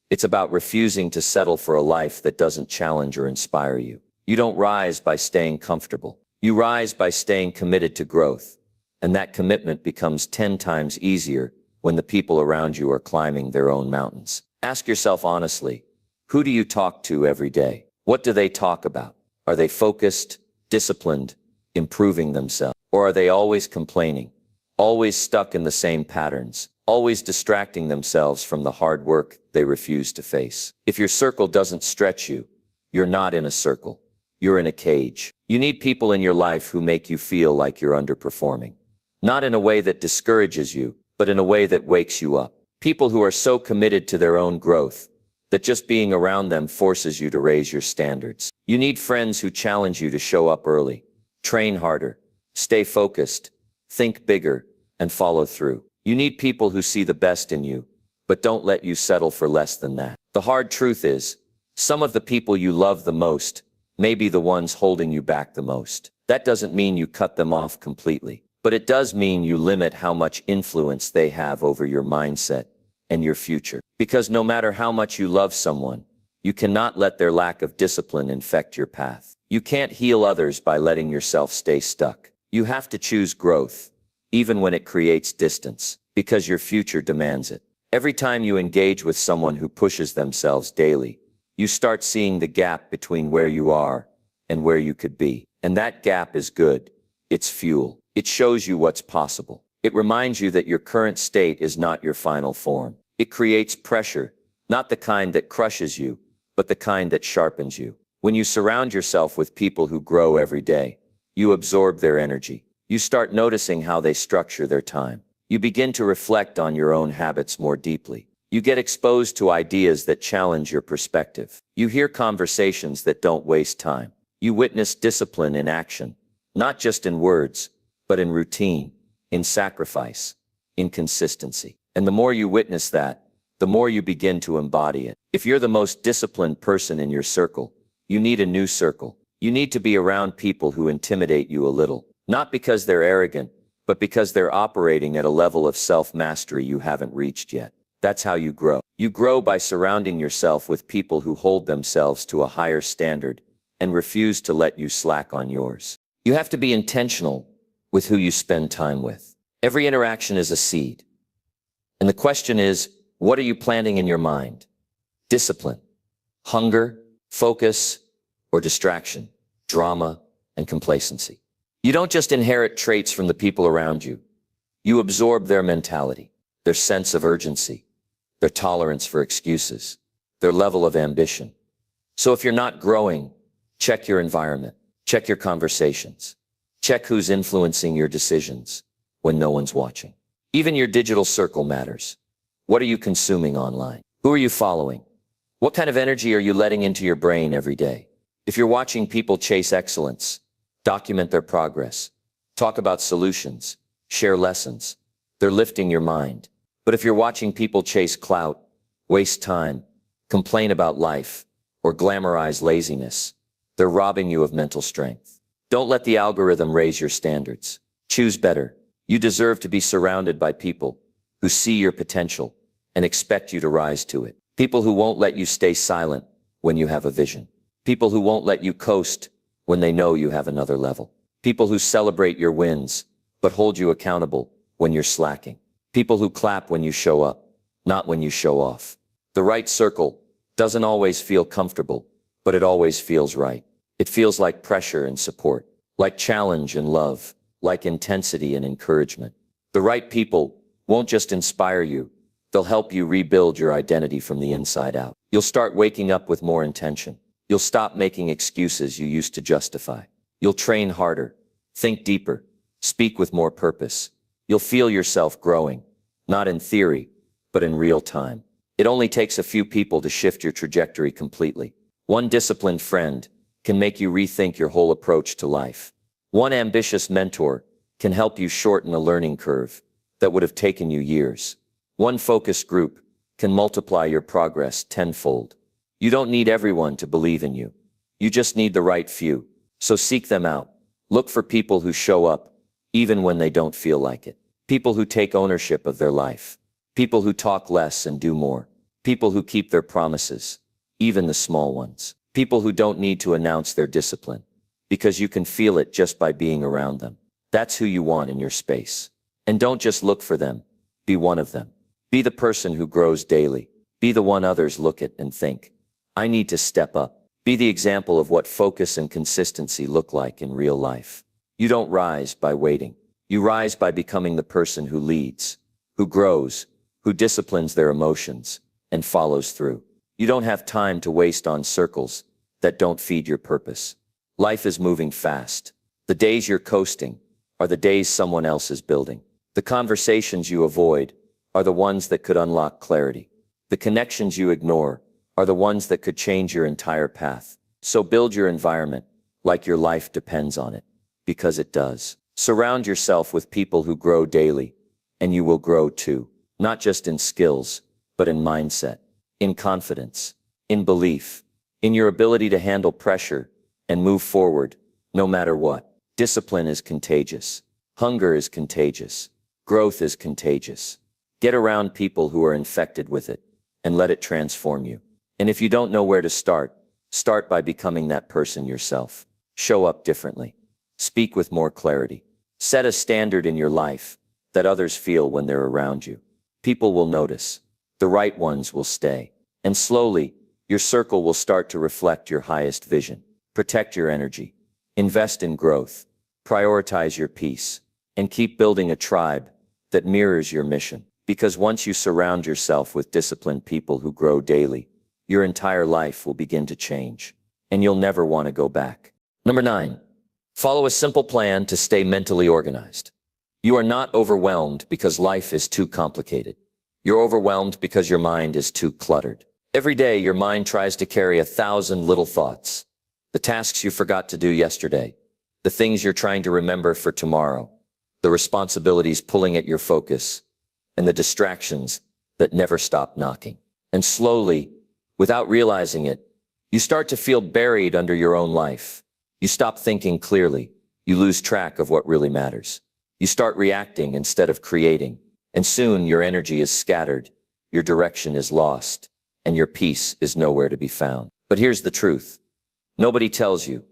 It's about refusing to settle for a life that doesn't challenge or inspire you. You don't rise by staying comfortable. You rise by staying committed to growth. And that commitment becomes 10 times easier when the people around you are climbing their own mountains. Ask yourself honestly, who do you talk to every day? What do they talk about? Are they focused, disciplined, improving themselves? Or are they always complaining, always stuck in the same patterns, always distracting themselves from the hard work they refuse to face? If your circle doesn't stretch you, you're not in a circle. You're in a cage. You need people in your life who make you feel like you're underperforming. Not in a way that discourages you, but in a way that wakes you up. People who are so committed to their own growth that just being around them forces you to raise your standards. You need friends who challenge you to show up early, train harder, stay focused, think bigger, and follow through. You need people who see the best in you, but don't let you settle for less than that. The hard truth is, some of the people you love the most may be the ones holding you back the most. That doesn't mean you cut them off completely, but it does mean you limit how much influence they have over your mindset and your future. Because no matter how much you love someone, you cannot let their lack of discipline infect your path. You can't heal others by letting yourself stay stuck. You have to choose growth, even when it creates distance, because your future demands it. Every time you engage with someone who pushes themselves daily, you start seeing the gap between where you are and where you could be. And that gap is good. It's fuel. It shows you what's possible. It reminds you that your current state is not your final form. It creates pressure, not the kind that crushes you, but the kind that sharpens you. When you surround yourself with people who grow every day, you absorb their energy. You start noticing how they structure their time. You begin to reflect on your own habits more deeply. You get exposed to ideas that challenge your perspective. You hear conversations that don't waste time. You witness discipline in action, not just in words, but in routine, in sacrifice, in consistency. And the more you witness that, the more you begin to embody it. If you're the most disciplined person in your circle, you need a new circle. You need to be around people who intimidate you a little, not because they're arrogant, but because they're operating at a level of self-mastery you haven't reached yet. That's how you grow. You grow by surrounding yourself with people who hold themselves to a higher standard and refuse to let you slack on yours. You have to be intentional with who you spend time with. Every interaction is a seed. And the question is, what are you planting in your mind? Discipline, hunger, focus, or distraction, drama, and complacency. You don't just inherit traits from the people around you. You absorb their mentality, their sense of urgency, their tolerance for excuses, their level of ambition. So if you're not growing, check your environment, check your conversations, check who's influencing your decisions when no one's watching. Even your digital circle matters. What are you consuming online? Who are you following? What kind of energy are you letting into your brain every day? If you're watching people chase excellence, document their progress, talk about solutions, share lessons, they're lifting your mind. But if you're watching people chase clout, waste time, complain about life, or glamorize laziness, they're robbing you of mental strength. Don't let the algorithm raise your standards. Choose better. You deserve to be surrounded by people who see your potential and expect you to rise to it. People who won't let you stay silent when you have a vision. People who won't let you coast when they know you have another level. People who celebrate your wins but hold you accountable when you're slacking. People who clap when you show up, not when you show off. The right circle doesn't always feel comfortable, but it always feels right. It feels like pressure and support, like challenge and love, like intensity and encouragement. The right people won't just inspire you, they'll help you rebuild your identity from the inside out. You'll start waking up with more intention. You'll stop making excuses you used to justify. You'll train harder, think deeper, speak with more purpose. You'll feel yourself growing, not in theory, but in real time. It only takes a few people to shift your trajectory completely. One disciplined friend can make you rethink your whole approach to life. One ambitious mentor can help you shorten a learning curve that would have taken you years. One focused group can multiply your progress tenfold. You don't need everyone to believe in you. You just need the right few. So seek them out. Look for people who show up, even when they don't feel like it. People who take ownership of their life. People who talk less and do more. People who keep their promises, even the small ones. People who don't need to announce their discipline, because you can feel it just by being around them. That's who you want in your space. And don't just look for them, be one of them. Be the person who grows daily. Be the one others look at and think, I need to step up. Be the example of what focus and consistency look like in real life. You don't rise by waiting. You rise by becoming the person who leads, who grows, who disciplines their emotions, and follows through. You don't have time to waste on circles that don't feed your purpose. Life is moving fast. The days you're coasting are the days someone else is building. The conversations you avoid are the ones that could unlock clarity. The connections you ignore are the ones that could change your entire path. So build your environment like your life depends on it, because it does. Surround yourself with people who grow daily, and you will grow too. Not just in skills, but in mindset, in confidence, in belief, in your ability to handle pressure and move forward, no matter what. Discipline is contagious. Hunger is contagious. Growth is contagious. Get around people who are infected with it, and let it transform you. And if you don't know where to start, start by becoming that person yourself. Show up differently. Speak with more clarity. Set a standard in your life that others feel when they're around you. People will notice. The right ones will stay. And slowly, your circle will start to reflect your highest vision. Protect your energy. Invest in growth. Prioritize your peace. And keep building a tribe that mirrors your mission. Because once you surround yourself with disciplined people who grow daily, your entire life will begin to change. And you'll never want to go back. Number 9. Follow a simple plan to stay mentally organized. You are not overwhelmed because life is too complicated. You're overwhelmed because your mind is too cluttered. Every day, your mind tries to carry 1,000 little thoughts. The tasks you forgot to do yesterday. The things you're trying to remember for tomorrow. The responsibilities pulling at your focus. And the distractions that never stop knocking. And slowly, without realizing it, you start to feel buried under your own life. You stop thinking clearly. You lose track of what really matters. You start reacting instead of creating. And soon your energy is scattered, your direction is lost, and your peace is nowhere to be found. But here's the truth. Nobody tells you.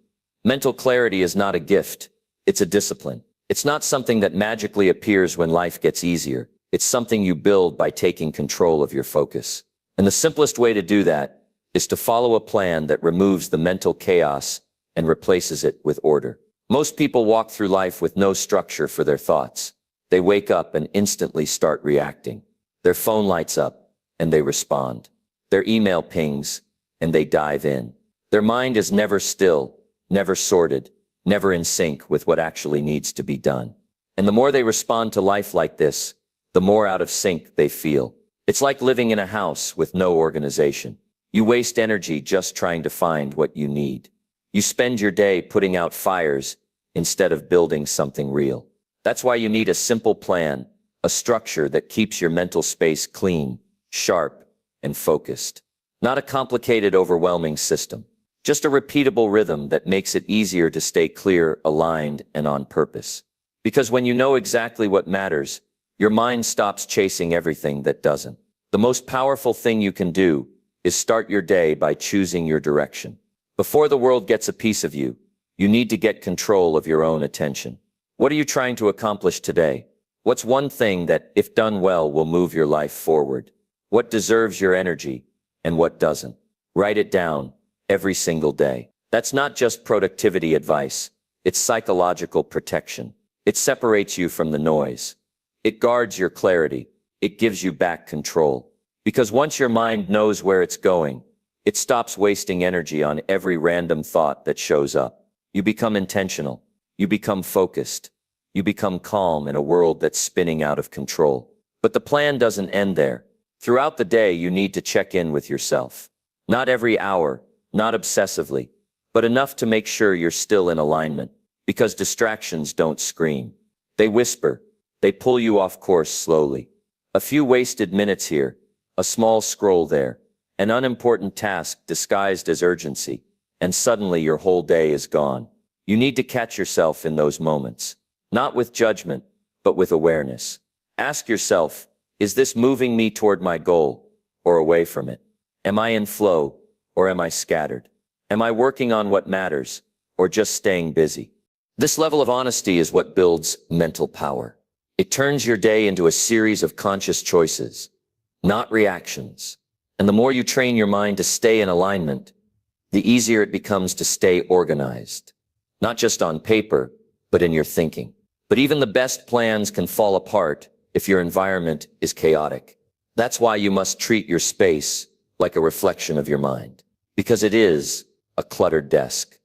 Mental clarity is not a gift. It's a discipline. It's not something that magically appears when life gets easier. It's something you build by taking control of your focus. And the simplest way to do that is to follow a plan that removes the mental chaos and replaces it with order. Most people walk through life with no structure for their thoughts. They wake up and instantly start reacting. Their phone lights up and they respond. Their email pings and they dive in. Their mind is never still, never sorted, never in sync with what actually needs to be done. And the more they respond to life like this, the more out of sync they feel. It's like living in a house with no organization. You waste energy just trying to find what you need. You spend your day putting out fires instead of building something real. That's why you need a simple plan, a structure that keeps your mental space clean, sharp, and focused. Not a complicated, overwhelming system. Just a repeatable rhythm that makes it easier to stay clear, aligned, and on purpose. Because when you know exactly what matters, your mind stops chasing everything that doesn't. The most powerful thing you can do is start your day by choosing your direction. Before the world gets a piece of you, you need to get control of your own attention. What are you trying to accomplish today? What's one thing that, if done well, will move your life forward? What deserves your energy and what doesn't? Write it down every single day. That's not just productivity advice. It's psychological protection. It separates you from the noise. It guards your clarity. It gives you back control. Because once your mind knows where it's going, it stops wasting energy on every random thought that shows up. You become intentional. You become focused. You become calm in a world that's spinning out of control. But the plan doesn't end there. Throughout the day, you need to check in with yourself. Not every hour, not obsessively, but enough to make sure you're still in alignment. Because distractions don't scream. They whisper. They pull you off course slowly. A few wasted minutes here, a small scroll there, an unimportant task disguised as urgency, and suddenly your whole day is gone. You need to catch yourself in those moments. Not with judgment, but with awareness. Ask yourself, is this moving me toward my goal or away from it? Am I in flow or am I scattered? Am I working on what matters or just staying busy? This level of honesty is what builds mental power. It turns your day into a series of conscious choices, not reactions. And the more you train your mind to stay in alignment, the easier it becomes to stay organized. Not just on paper, but in your thinking. But even the best plans can fall apart if your environment is chaotic. That's why you must treat your space like a reflection of your mind. Because it is. A cluttered desk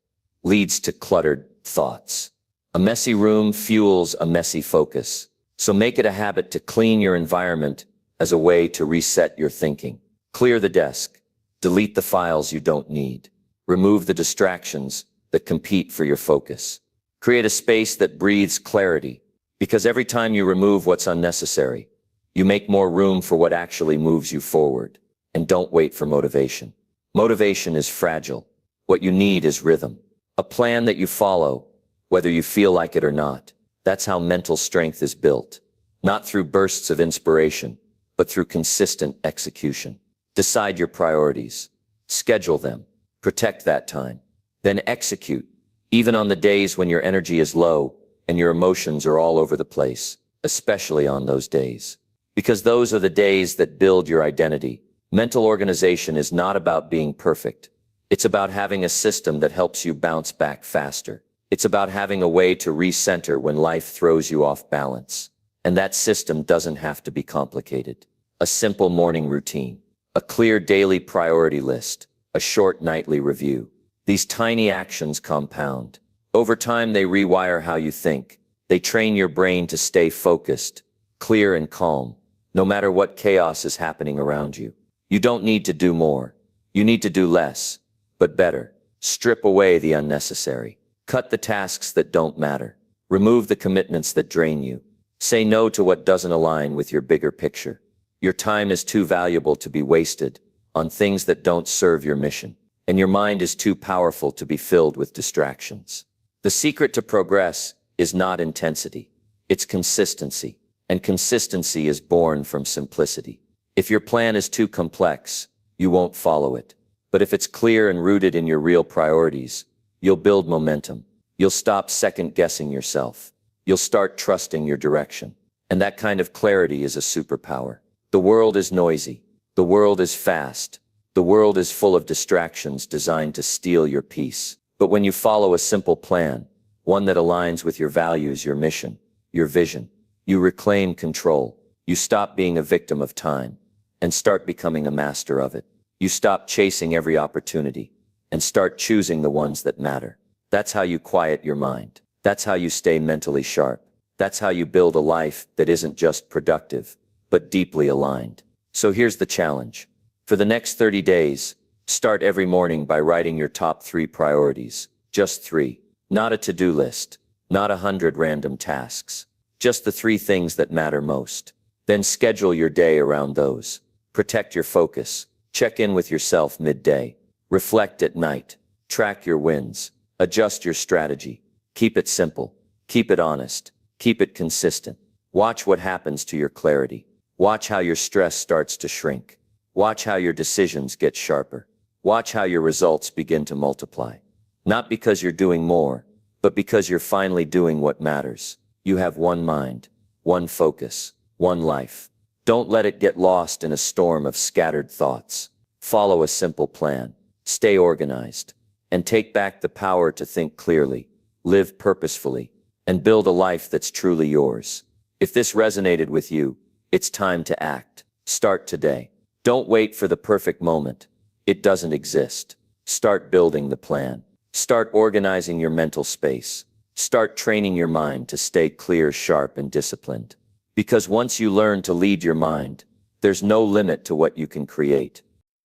leads to cluttered thoughts. A messy room fuels a messy focus. So make it a habit to clean your environment as a way to reset your thinking. Clear the desk. Delete the files you don't need. Remove the distractions that compete for your focus. Create a space that breathes clarity, because every time you remove what's unnecessary, you make more room for what actually moves you forward. And don't wait for motivation. Motivation is fragile. What you need is rhythm. A plan that you follow, whether you feel like it or not. That's how mental strength is built. Not through bursts of inspiration, but through consistent execution. Decide your priorities. Schedule them. Protect that time. Then execute, even on the days when your energy is low and your emotions are all over the place, especially on those days. Because those are the days that build your identity. Mental organization is not about being perfect. It's about having a system that helps you bounce back faster. It's about having a way to recenter when life throws you off balance. And that system doesn't have to be complicated. A simple morning routine, a clear daily priority list, a short nightly review. These tiny actions compound. Over time, they rewire how you think. They train your brain to stay focused, clear and calm, no matter what chaos is happening around you. You don't need to do more. You need to do less, but better. Strip away the unnecessary. Cut the tasks that don't matter. Remove the commitments that drain you. Say no to what doesn't align with your bigger picture. Your time is too valuable to be wasted on things that don't serve your mission. And your mind is too powerful to be filled with distractions. The secret to progress is not intensity. It's consistency. And consistency is born from simplicity. If your plan is too complex, you won't follow it. But if it's clear and rooted in your real priorities, you'll build momentum. You'll stop second-guessing yourself. You'll start trusting your direction. And that kind of clarity is a superpower. The world is noisy. The world is fast. The world is full of distractions designed to steal your peace. But when you follow a simple plan, one that aligns with your values, your mission, your vision, you reclaim control. You stop being a victim of time and start becoming a master of it. You stop chasing every opportunity and start choosing the ones that matter. That's how you quiet your mind. That's how you stay mentally sharp. That's how you build a life that isn't just productive, but deeply aligned. So here's the challenge. For the next 30 days, start every morning by writing your top 3 priorities. Just 3. Not a to-do list. Not 100 random tasks. Just the 3 things that matter most. Then schedule your day around those. Protect your focus. Check in with yourself midday. Reflect at night. Track your wins. Adjust your strategy. Keep it simple. Keep it honest. Keep it consistent. Watch what happens to your clarity. Watch how your stress starts to shrink. Watch how your decisions get sharper. Watch how your results begin to multiply. Not because you're doing more, but because you're finally doing what matters. You have one mind, one focus, one life. Don't let it get lost in a storm of scattered thoughts. Follow a simple plan. Stay organized. And take back the power to think clearly, live purposefully, and build a life that's truly yours. If this resonated with you, it's time to act. Start today. Don't wait for the perfect moment. It doesn't exist. Start building the plan. Start organizing your mental space. Start training your mind to stay clear, sharp, and disciplined. Because once you learn to lead your mind, there's no limit to what you can create.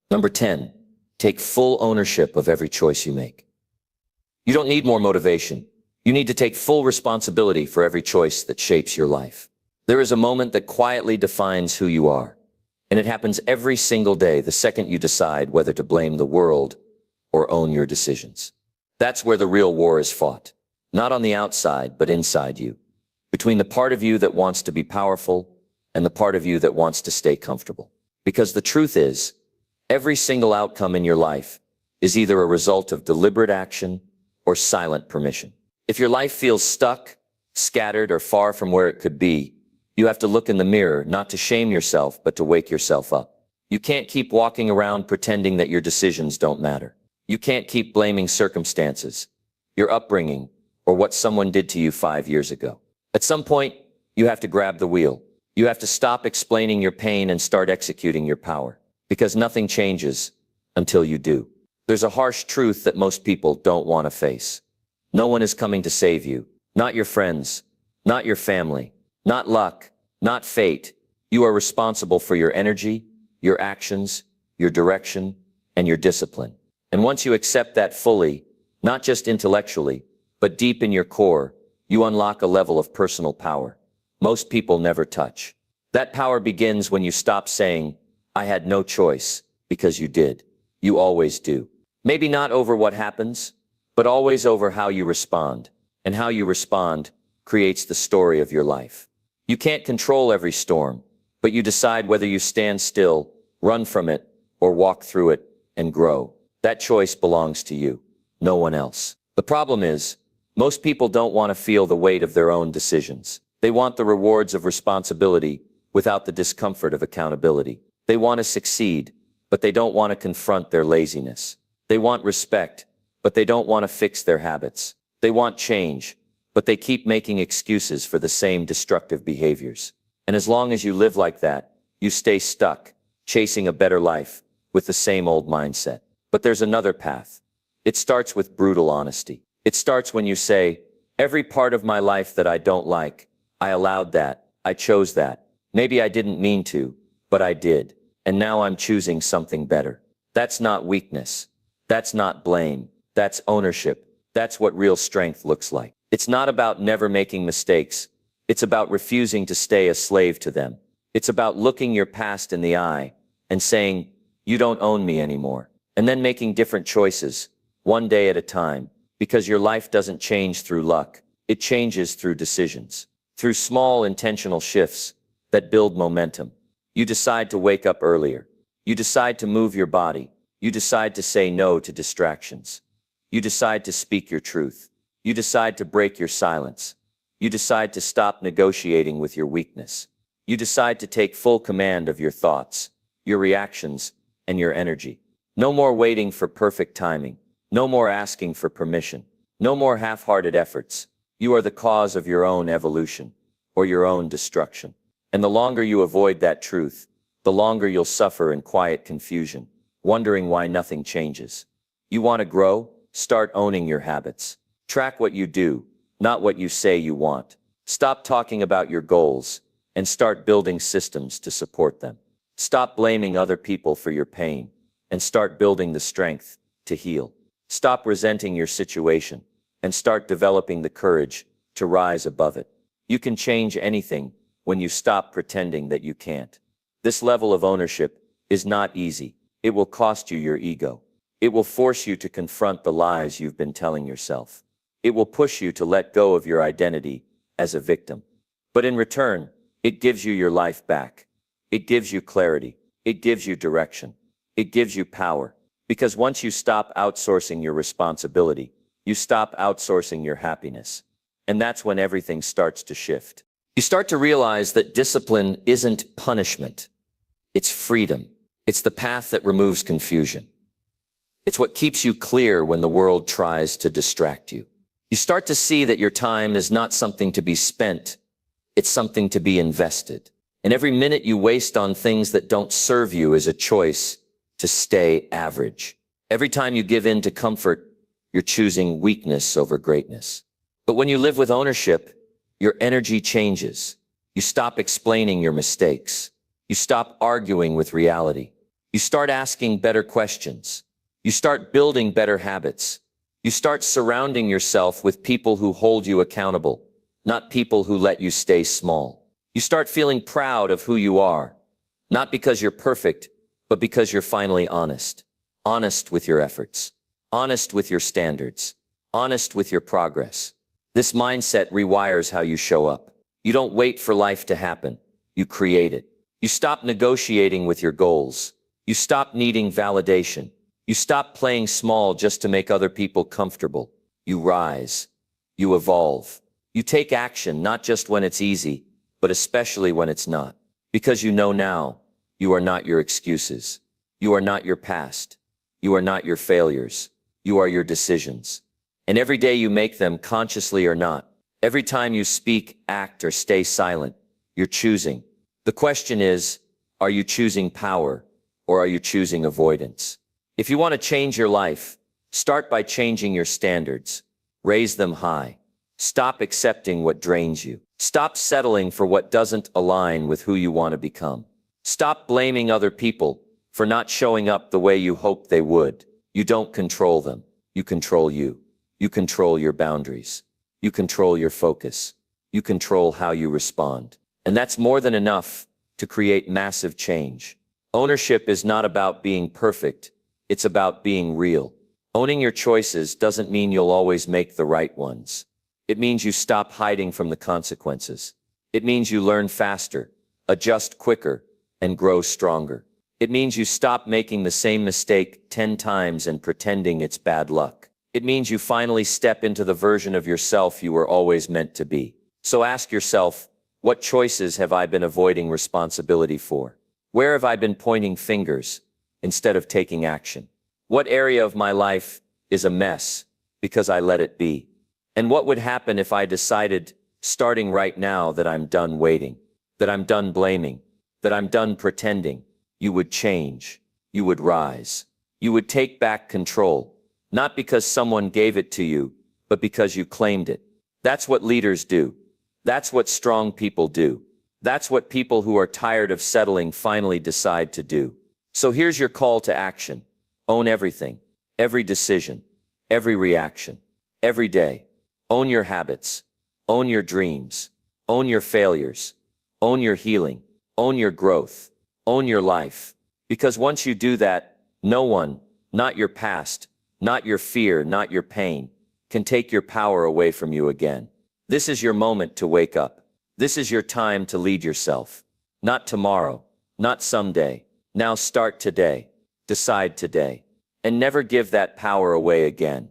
Number 10, take full ownership of every choice you make. You don't need more motivation. You need to take full responsibility for every choice that shapes your life. There is a moment that quietly defines who you are. And it happens every single day, the second you decide whether to blame the world or own your decisions. That's where the real war is fought. Not on the outside, but inside you. Between the part of you that wants to be powerful and the part of you that wants to stay comfortable. Because the truth is, every single outcome in your life is either a result of deliberate action or silent permission. If your life feels stuck, scattered, or far from where it could be, you have to look in the mirror, not to shame yourself, but to wake yourself up. You can't keep walking around pretending that your decisions don't matter. You can't keep blaming circumstances, your upbringing, or what someone did to you 5 years ago. At some point, you have to grab the wheel. You have to stop explaining your pain and start executing your power. Because nothing changes until you do. There's a harsh truth that most people don't want to face. No one is coming to save you. Not your friends, not your family, not luck, not fate. You are responsible for your energy, your actions, your direction, and your discipline. And once you accept that fully, not just intellectually, but deep in your core, you unlock a level of personal power most people never touch. That power begins when you stop saying, "I had no choice," because you did. You always do. Maybe not over what happens, but always over how you respond. And how you respond creates the story of your life. You can't control every storm, but you decide whether you stand still, run from it, or walk through it and grow. That choice belongs to you, no one else. The problem is, most people don't want to feel the weight of their own decisions. They want the rewards of responsibility without the discomfort of accountability. They want to succeed, but they don't want to confront their laziness. They want respect, but they don't want to fix their habits. They want change, but they keep making excuses for the same destructive behaviors. And as long as you live like that, you stay stuck, chasing a better life with the same old mindset. But there's another path. It starts with brutal honesty. It starts when you say, "Every part of my life that I don't like, I allowed that, I chose that. Maybe I didn't mean to, but I did. And now I'm choosing something better." That's not weakness. That's not blame. That's ownership. That's what real strength looks like. It's not about never making mistakes. It's about refusing to stay a slave to them. It's about looking your past in the eye and saying, "You don't own me anymore." And then making different choices, one day at a time, because your life doesn't change through luck. It changes through decisions, through small intentional shifts that build momentum. You decide to wake up earlier. You decide to move your body. You decide to say no to distractions. You decide to speak your truth. You decide to break your silence. You decide to stop negotiating with your weakness. You decide to take full command of your thoughts, your reactions, and your energy. No more waiting for perfect timing. No more asking for permission. No more half-hearted efforts. You are the cause of your own evolution or your own destruction. And the longer you avoid that truth, the longer you'll suffer in quiet confusion, wondering why nothing changes. You want to grow? Start owning your habits. Track what you do, not what you say you want. Stop talking about your goals and start building systems to support them. Stop blaming other people for your pain and start building the strength to heal. Stop resenting your situation and start developing the courage to rise above it. You can change anything when you stop pretending that you can't. This level of ownership is not easy. It will cost you your ego. It will force you to confront the lies you've been telling yourself. It will push you to let go of your identity as a victim. But in return, it gives you your life back. It gives you clarity. It gives you direction. It gives you power. Because once you stop outsourcing your responsibility, you stop outsourcing your happiness. And that's when everything starts to shift. You start to realize that discipline isn't punishment. It's freedom. It's the path that removes confusion. It's what keeps you clear when the world tries to distract you. You start to see that your time is not something to be spent. It's something to be invested. And every minute you waste on things that don't serve you is a choice to stay average. Every time you give in to comfort, you're choosing weakness over greatness. But when you live with ownership, your energy changes. You stop explaining your mistakes. You stop arguing with reality. You start asking better questions. You start building better habits. You start surrounding yourself with people who hold you accountable, not people who let you stay small. You start feeling proud of who you are, not because you're perfect, but because you're finally honest. Honest with your efforts. Honest with your standards. Honest with your progress. This mindset rewires how you show up. You don't wait for life to happen. You create it. You stop negotiating with your goals. You stop needing validation. You stop playing small just to make other people comfortable. You rise. You evolve. You take action not just when it's easy, but especially when it's not. Because you know now, you are not your excuses. You are not your past. You are not your failures. You are your decisions. And every day you make them, consciously or not, every time you speak, act, or stay silent, you're choosing. The question is, are you choosing power or are you choosing avoidance? If you want to change your life, start by changing your standards. Raise them high. Stop accepting what drains you. Stop settling for what doesn't align with who you want to become. Stop blaming other people for not showing up the way you hoped they would. You don't control them. You control you. You control your boundaries. You control your focus. You control how you respond. And that's more than enough to create massive change. Ownership is not about being perfect. It's about being real. Owning your choices doesn't mean you'll always make the right ones. It means you stop hiding from the consequences. It means you learn faster, adjust quicker, and grow stronger. It means you stop making the same mistake 10 times and pretending it's bad luck. It means you finally step into the version of yourself you were always meant to be. So ask yourself, what choices have I been avoiding responsibility for? Where have I been pointing fingers instead of taking action? What area of my life is a mess because I let it be? And what would happen if I decided, starting right now, that I'm done waiting, that I'm done blaming, that I'm done pretending? You would change. You would rise. You would take back control, not because someone gave it to you, but because you claimed it. That's what leaders do. That's what strong people do. That's what people who are tired of settling finally decide to do. So here's your call to action. Own everything, every decision, every reaction, every day. Own your habits. Own your dreams. Own your failures. Own your healing. Own your growth. Own your life. Because once you do that, no one, not your past, not your fear, not your pain, can take your power away from you again. This is your moment to wake up. This is your time to lead yourself. Not tomorrow, not someday. Now start today. Decide today. And never give that power away again.